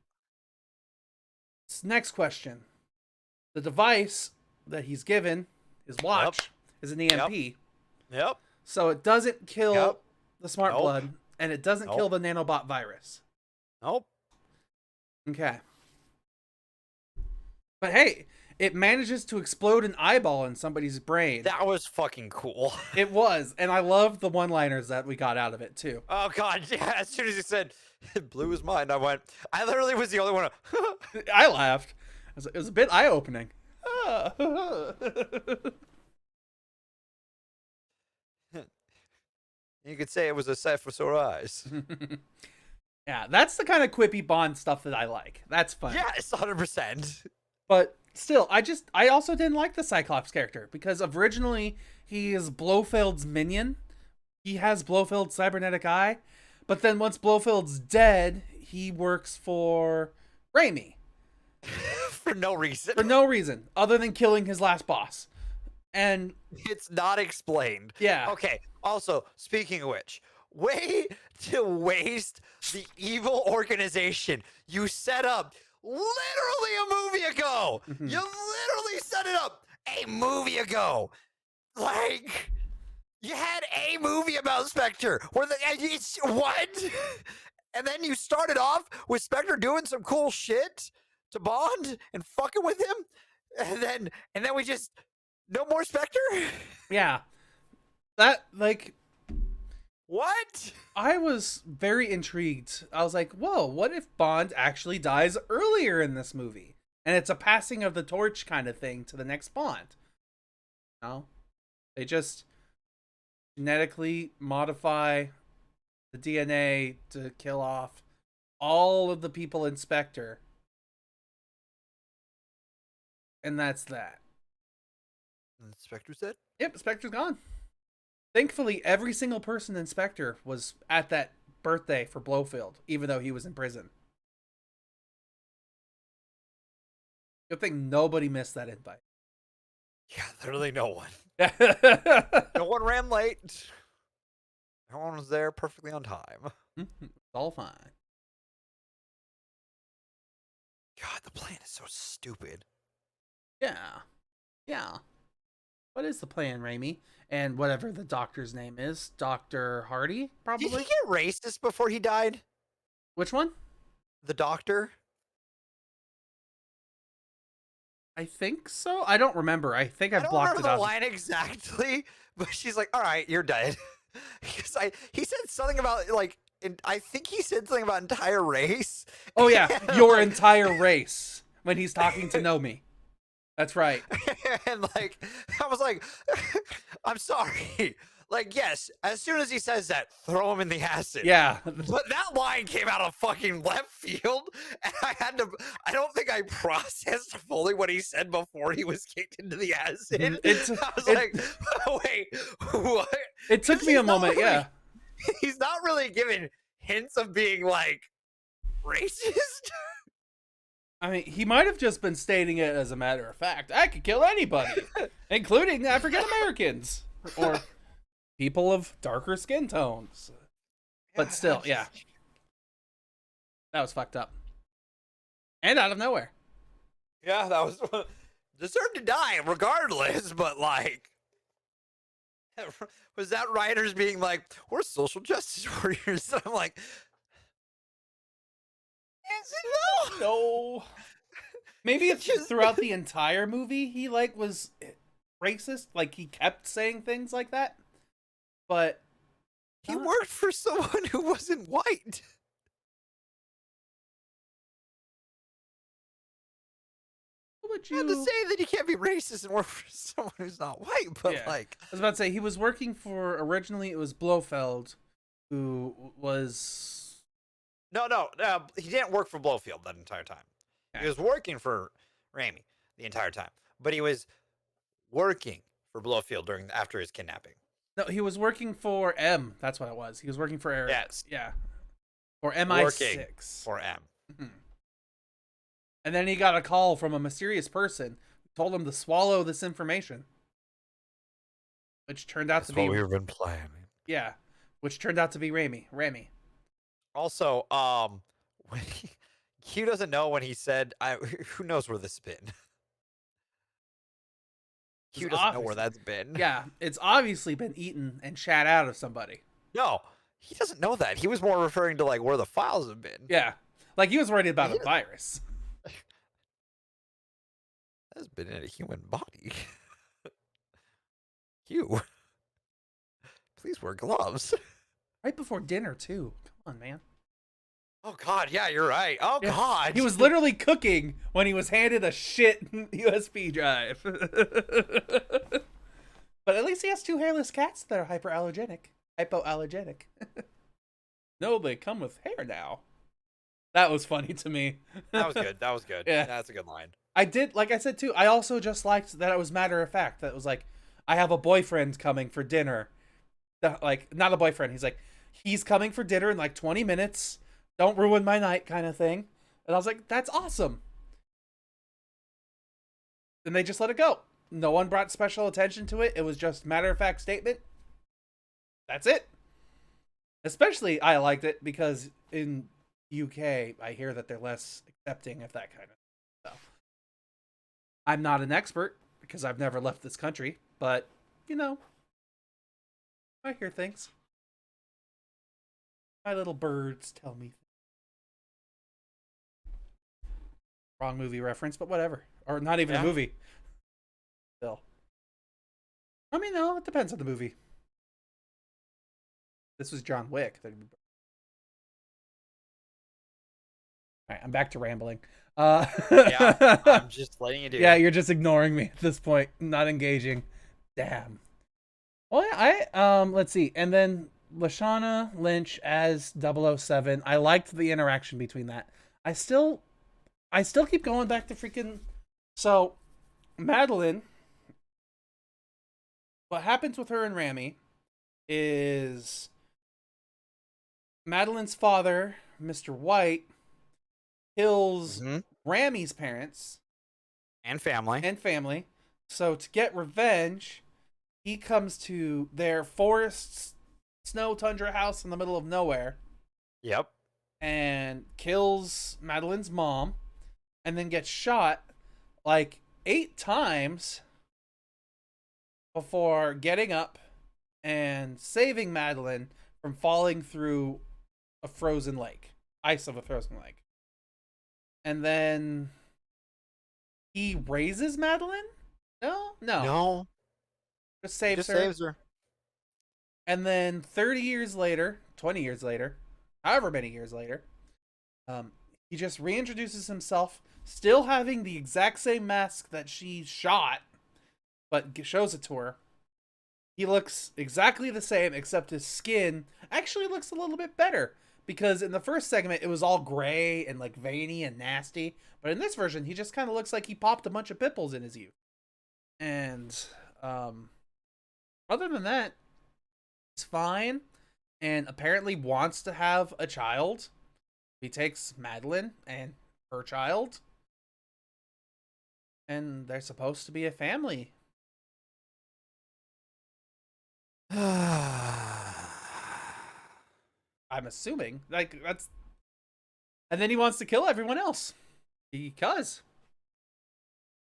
Next question. The device that he's given, his watch, is an EMP. Yep. So it doesn't kill the smart blood, and it doesn't kill the nanobot virus. Nope. Okay. But hey, it manages to explode an eyeball in somebody's brain. That was fucking cool. It was, and I love the one-liners that we got out of it, too. Oh, God, yeah. As soon as he said, it blew his mind, I literally was the only one. I laughed. It was a bit eye-opening. You could say it was a sight for sore eyes. Yeah, that's the kind of quippy Bond stuff that I like. That's fun. Yes, 100%. But still, I also didn't like the Cyclops character because originally he is Blofeld's minion. He has Blofeld's cybernetic eye, but then once Blofeld's dead, he works for Raimi. For no reason. For no reason other than killing his last boss. And it's not explained. Yeah. Okay. Also, speaking of which, way to waste the evil organization you set up literally a movie ago. You literally set it up a movie ago. Like, you had a movie about Spectre where what? And then you started off with Spectre doing some cool shit to Bond and fucking with him, and then we just no more Spectre. Yeah, that like what? I was very intrigued. I was like, whoa, what if Bond actually dies earlier in this movie, and it's a passing of the torch kind of thing to the next Bond? No, they just genetically modify the DNA to kill off all of the people in Spectre. And that's that. Spectre's dead? Yep, Spectre's gone. Thankfully, every single person in Spectre was at that birthday for Blofeld, even though he was in prison. Good thing nobody missed that invite. Yeah, literally no one. No one ran late. Everyone was there perfectly on time. It's all fine. God, the plan is so stupid. Yeah. Yeah. What is the plan, Raimi? And whatever the doctor's name is, Dr. Hardy, Did probably? he get racist before he died? Which one? The doctor? I think so. I don't remember. I think I I've don't blocked remember it the out. line exactly, but she's like, "All right, you're dead." Because he said something about like, I think he said something about entire race. Oh, yeah. And, Your like, entire race when he's talking to Nomi. That's right. and like, I was like, "I'm sorry." Like, yes, as soon as he says that, throw him in the acid. Yeah. But that line came out of fucking left field, and I don't think I processed fully what he said before he was kicked into the acid. I was like, wait, what? It took 'Cause me a he's not moment, really- yeah. He's not really giving hints of being, like, racist. I mean, he might have just been stating it as a matter of fact. I could kill anybody, including African Americans or people of darker skin tones. But still, yeah. That was fucked up. And out of nowhere. Yeah, that was deserved to die regardless, but like, was that writers being like, we're social justice warriors? And I'm like, is it No. Maybe it's Just- throughout the entire movie he like was racist, like he kept saying things like that. But He worked for someone who wasn't white. what would Not to you say that you can't be racist and work for someone who's not white, but Yeah. like, I was about to say he was working for originally it was Blofeld, who was no, he didn't work for Blofeld that entire time. Okay. He was working for Raimi the entire time, but he was working for Blofeld after his kidnapping. no, he was working for M. That's what it was. He was working for Eric. Yes. Yeah. Or MI6. For M. Mhm. And then he got a call from a mysterious person who told him to swallow this information. Which turned out That's to be what we've been planning. Yeah. Which turned out to be Rami. Also, when Q doesn't know when he said, who knows where this has been? Q It's doesn't know where obvious. that's been. Yeah, it's obviously been eaten and shat out of somebody. No, he doesn't know that. He was more referring to like where the files have been. Yeah. Like he was worried about a Yeah. virus. That's been in a human body. Q, please wear gloves. Right before dinner too. Come on, man. Oh God, yeah, you're right. Oh Yeah. God, He was literally cooking when he was handed a shit USB drive. But at least he has 2 hairless cats that are hypoallergenic. No, they come with hair now. That was funny to me. That was good. That was good. Yeah. That's a good line. I did, like I said too, I also just liked that it was matter of fact. That it was like, I have a boyfriend coming for dinner. Like, not a boyfriend. He's like, he's coming for dinner in like 20 minutes. Don't ruin my night kind of thing. And I was like, that's awesome. And they just let it go. No one brought special attention to it. It was just matter of fact statement. That's it. Especially I liked it because in UK, I hear that they're less accepting of that kind of stuff. I'm not an expert because I've never left this country, but you know, I hear things. My little birds tell me. Wrong movie reference, but whatever. Or not even a movie. Still. I mean, no, it depends on the movie. This was John Wick. Alright, I'm back to rambling. Yeah, I'm just letting you do. Yeah, you're just ignoring me at this point, not engaging. Damn. Well, yeah, let's see. And then Lashanna Lynch as 007. I liked the interaction between that. I still keep going back to freaking. So, Madeline. What happens with her and Rami is Madeline's father, Mr. White, kills Rami's parents and family. So to get revenge, he comes to their forest snow tundra house in the middle of nowhere Yep. and kills Madeline's mom and then gets shot like 8 times before getting up and saving Madeline from falling through a frozen lake, ice of a frozen lake. And then he raises Madeline? No. No. Just saves Just her. saves her. And then 30 years later, 20 years later, however many years later, he just reintroduces himself, still having the exact same mask that she shot, but shows it to her. He looks exactly the same, except his skin actually looks a little bit better. Because in the first segment, it was all gray and like veiny and nasty. But in this version, he just kind of looks like he popped a bunch of pimples in his youth. And other than that, he's fine. And apparently wants to have a child. He takes Madeline and her child. And they're supposed to be a family. I'm assuming. Like, that's... And then he wants to kill everyone else. Because.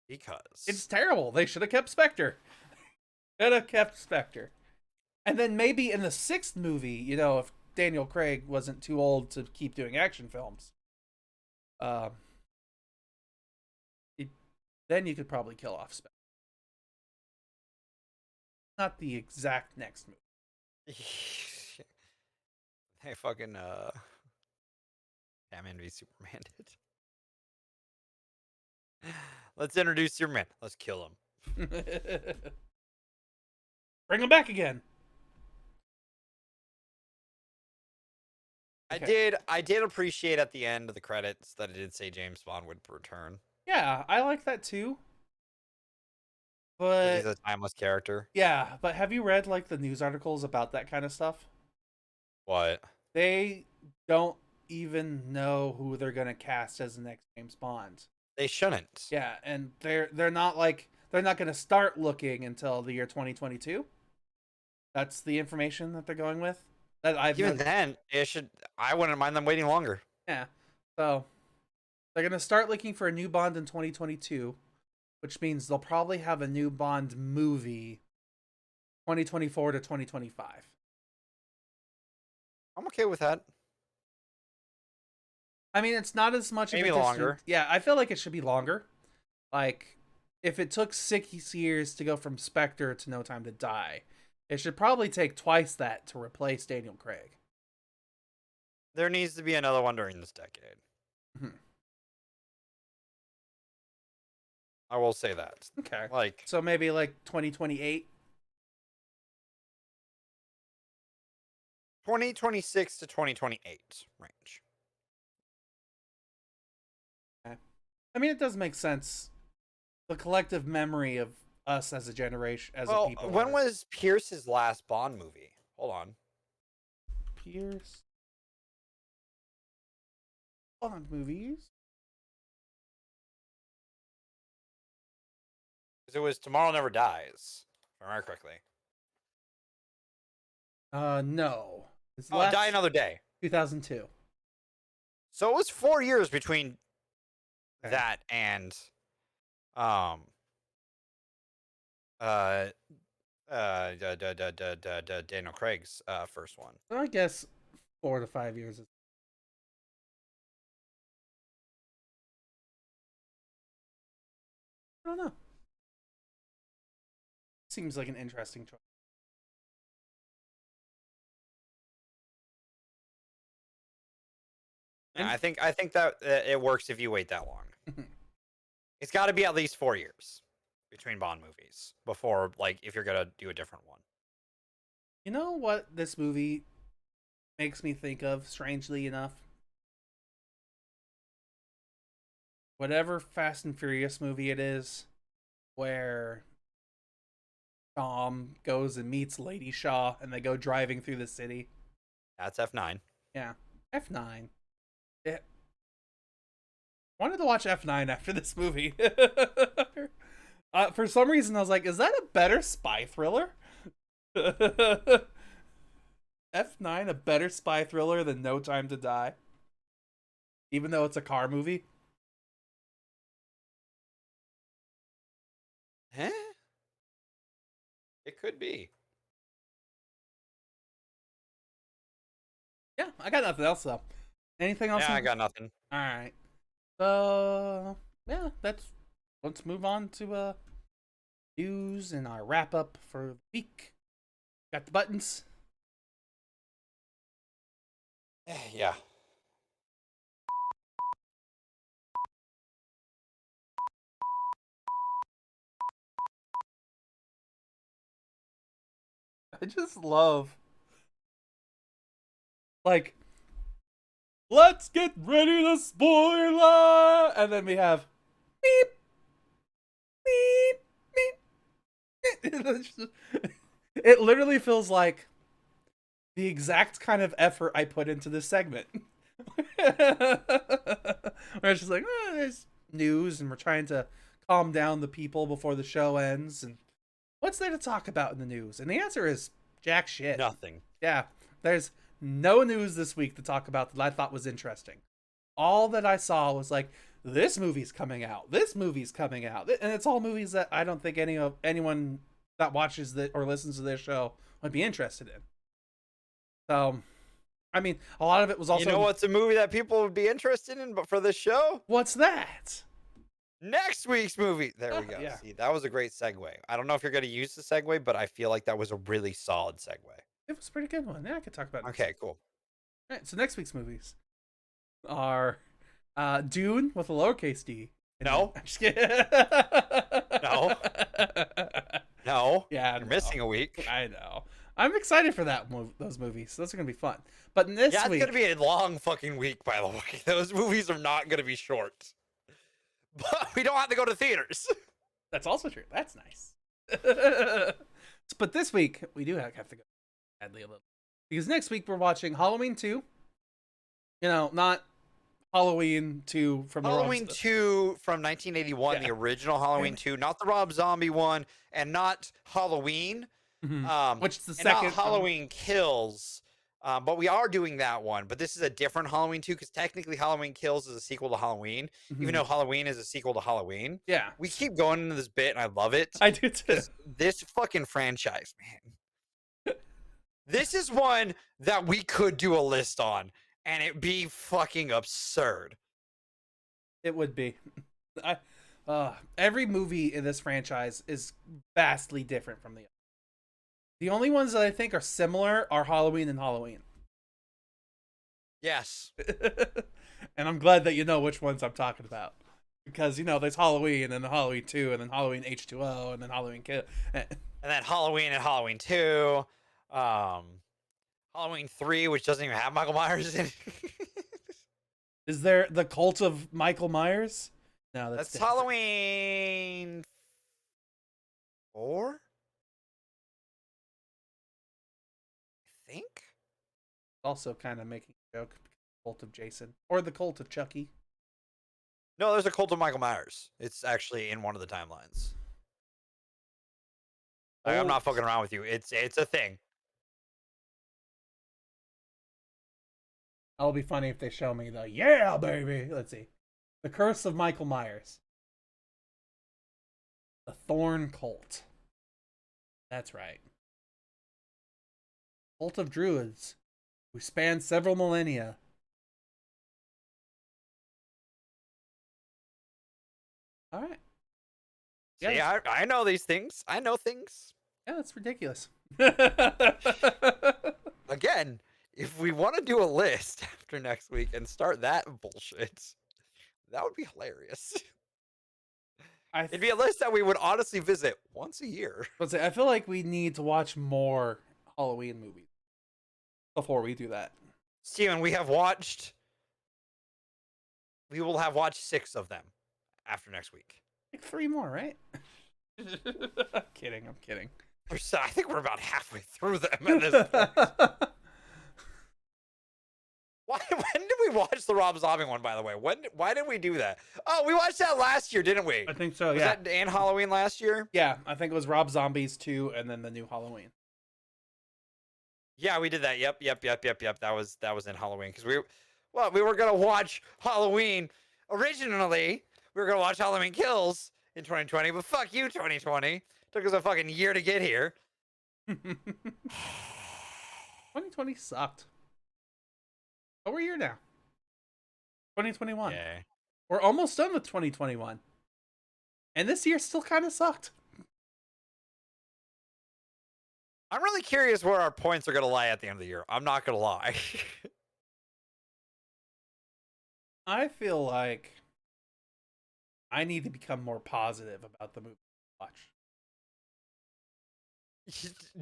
It's terrible. They should have kept Spectre. Should have kept Spectre. And then maybe in the 6th movie, you know, if Daniel Craig wasn't too old to keep doing action films, then you could probably kill off Spectre. Not the exact next movie. Hey, fucking Batman v Superman did. Let's introduce Superman. Let's kill him. Bring him back again. Okay. I did appreciate at the end of the credits that it did say James Bond would return. Yeah, I like that too. 'Cause But he's a timeless character. yeah, but have you read like the news articles about that kind of stuff? What? They don't even know who they're gonna cast as the next James Bond. They shouldn't. Yeah, and they're not gonna start looking until the year 2022. That's the information that they're going with. That I've Even then, I wouldn't mind them waiting longer. Yeah. So they're gonna start looking for a new Bond in 2022, which means they'll probably have a new Bond movie 2024 to 2025. I'm okay with that. I mean, it's not as much Maybe of a longer. Yeah, I feel like it should be longer. Like, if it took 6 years to go from Spectre to No Time to Die, it should probably take twice that to replace Daniel Craig. There needs to be another one during this decade. Mhm. I will say that. Okay. Like, So maybe like 2028. 2026 to 2028 range. I mean, it does make sense. The collective memory of us as a generation, as a people. When was Pierce's last Bond movie? Hold on. Pierce Bond movies? Because it was Tomorrow Never Dies, if I remember correctly. No. His Oh, last- Die Another Day. 2002. So it was 4 years between Okay. that and Daniel Craig's first one. I guess 4 to 5 years. I don't know. Seems like an interesting choice. Yeah, I think that it works if you wait that long. It's got to be at least 4 years between Bond movies before, like, if you're gonna do a different one. You know what this movie makes me think of, strangely enough? Whatever Fast and Furious movie it is, where Dom goes and meets Lady Shaw and they go driving through the city. That's F9. Yeah. F9. Yeah. Wanted to watch F9 after this movie. For some reason, I was like, is that a better spy thriller? F9 a better spy thriller than No Time to Die? Even though it's a car movie? Huh? It could be. Yeah, I got nothing else though. Anything else? Yeah, I got nothing. All right. So yeah, let's move on to news and our wrap up for the week. Got the buttons. Yeah. I just love, like, let's get ready to spoiler, and then we have beep, beep, beep. It literally feels like the exact kind of effort I put into this segment. Where it's just like, there's news, and we're trying to calm down the people before the show ends, and what's there to talk about in the news? And the answer is jack shit. Nothing. Yeah, there's no news this week to talk about that I thought was interesting. All that I saw was like, this movie's coming out, this movie's coming out, and it's all movies that I don't think anyone that watches or listens to this show would be interested in. So, I mean, a lot of it was also. You know what's a movie that people would be interested in, but for this show? What's that? Next week's movie. There we go. Yeah. See, that was a great segue. I don't know if you're going to use the segue, but I feel like that was a really solid segue. It was a pretty good one. Yeah, I could talk about it. Okay, cool. All right, so next week's movies are Dune with a lowercase d. No. I'm just kidding. No. No. Yeah, You're missing a week. I know. I'm excited for those movies. Those are gonna be fun. But this Yeah, week, it's going to be a long fucking week, by the way. Those movies are not going to be short. But we don't have to go to theaters. that's also true. That's nice. But this week we do have to go badly a little, because next week we're watching Halloween 2. You know, not Halloween 2 from the Halloween 2 from 1981, Yeah. the original Halloween 2, not the Rob Zombie one, and not Halloween. Which is the and second not Halloween Kills. But we are doing that one. But this is a different Halloween 2, because technically Halloween Kills is a sequel to Halloween, even though Halloween is a sequel to Halloween. Yeah, We keep going into this bit, and I love it. I do too. This fucking franchise, man. This is one that we could do a list on, and it'd be fucking absurd. It would be. Every movie in this franchise is vastly different from the other. The only ones that I think are similar are Halloween and Halloween. Yes. And I'm glad that you know which ones I'm talking about. Because, you know, there's Halloween, and then Halloween 2, and then Halloween H2O, and then Halloween Kill. And then Halloween and Halloween 2. Halloween 3, which doesn't even have Michael Myers in it. Is there the Cult of Michael Myers? No, that's different. Halloween 4? I think? Also kind of making a joke. Cult of Jason. Or the Cult of Chucky. No, there's a cult of Michael Myers. It's actually in one of the timelines. Like, I'm not fucking around with you. It's a thing. That'll be funny if they show me the, yeah, baby. Let's see. The Curse of Michael Myers. The Thorn Cult. That's right. Cult of Druids, who span several millennia. All right. Yeah, see, I know these things. I know things. Yeah, that's ridiculous. Again, if we want to do a list after next week and start that bullshit, that would be hilarious. It'd be a list that we would honestly visit once a year. Let's say, I feel like we need to watch more Halloween movies before we do that. Steven, we will have watched 6 of them after next week. Like 3 more, right? I'm kidding. I think we're about halfway through them at this point. When did we watch the Rob Zombie one, by the way? Why did we do that? Oh, we watched that last year, didn't we? I think so, Was yeah. that and Halloween last year? Yeah, I think it was Rob Zombie's 2 and then the new Halloween. Yeah, we did that. Yep. That was in Halloween because we were gonna watch Halloween originally. We were gonna watch Halloween Kills in 2020, but fuck you, 2020. Took us a fucking year to get here. 2020 sucked. Oh, we're here now. 2021. Yeah. We're almost done with 2021. And this year still kind of sucked. I'm really curious where our points are gonna lie at the end of the year. I'm not gonna lie. I feel like I need to become more positive about the movie I watch.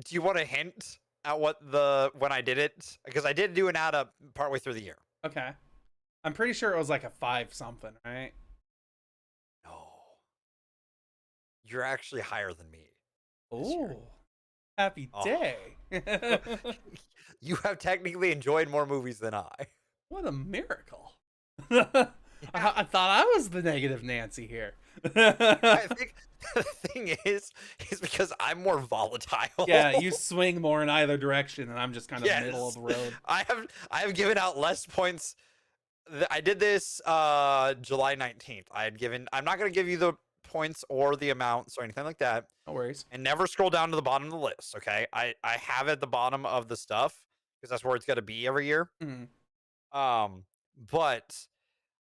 Do you want a hint at when I did it? Because I did do an add up partway through the year. Okay. I'm pretty sure it was like a 5 something, right? No. You're actually higher than me. Oh. Happy Oh. day. You have technically enjoyed more movies than I. What a miracle. I thought I was the negative Nancy here. I think the thing is because I'm more volatile. Yeah, you swing more in either direction, and I'm just kind of middle of the road. I have given out less points. I did this July 19th. I'm not going to give you the points or the amounts or anything like that. No worries. And never scroll down to the bottom of the list, okay? I have at the bottom of the stuff because that's where it's going to be every year. But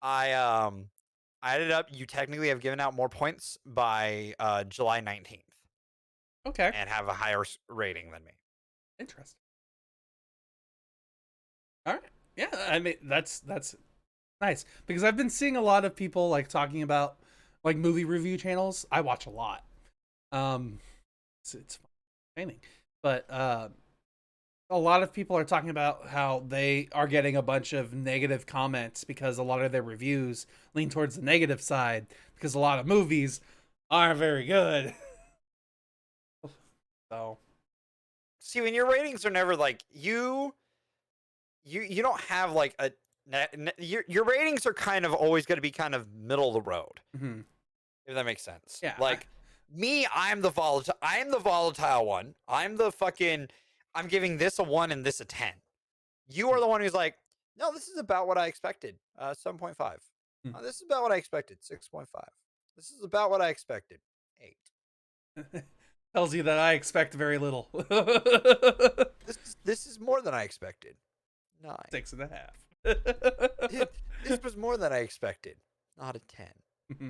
I added up. You technically have given out more points by July 19th. Okay. And have a higher rating than me. Interesting. All right. Yeah, I mean that's nice because I've been seeing a lot of people like talking about like movie review channels. I watch a lot. It's entertaining, but a lot of people are talking about how they are getting a bunch of negative comments because a lot of their reviews lean towards the negative side because a lot of movies aren't very good. So, see, when your ratings are never like you don't have like a your ratings are kind of always going to be kind of middle of the road. mm-hmm. If that makes sense. Yeah. Like me, I'm the volatile one. I'm giving this a 1 and this a 10. You are the one who's like, no, this is about what I expected. 7.5. This is about what I expected. 6.5. This is about what I expected. 8. Tells you that I expect very little. This is more than I expected. 9. 6.5. This was more than I expected. Not a 10. Mm-hmm.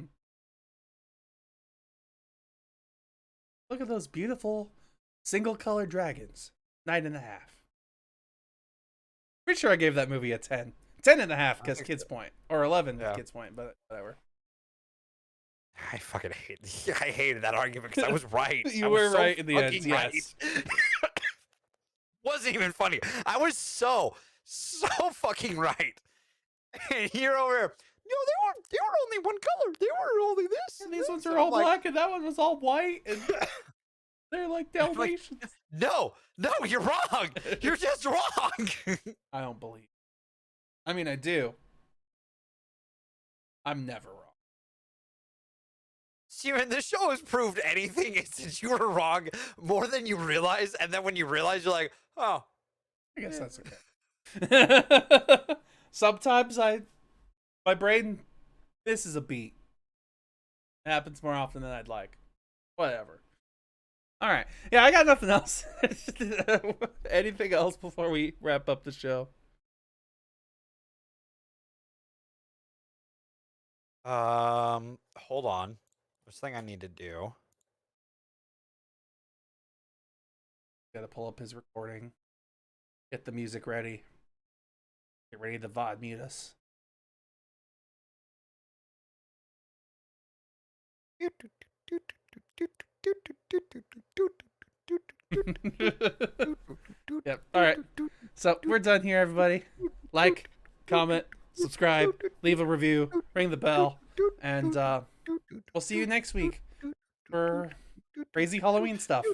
Look at those beautiful single colored dragons. 9.5. Pretty sure I gave that movie a 10. 10.5 because Kids Point. Or 11 Kids Point, but whatever. I fucking I hated that argument because I was right. You were right in the end, yes. Wasn't even funny. I was so fucking right. And you're over here. No, they were only one color. They were only this. And these ones are all black, and that one was all white, and they're like Dalmatians. No, you're wrong. You're just wrong. I don't believe. I mean, I do. I'm never wrong. See, when this show has proved anything, it's that you were wrong more than you realize, and then when you realize, you're like, oh. I guess that's okay. Sometimes my brain misses a beat. It happens more often than I'd like. Whatever. All right. Yeah, I got nothing else. Anything else before we wrap up the show? Hold on. There's something I need to do. Got to pull up his recording. Get the music ready. Get ready to VOD mute us. Yep. All right. So we're done here, everybody. Like, comment, subscribe, leave a review, ring the bell, and we'll see you next week for crazy Halloween stuff.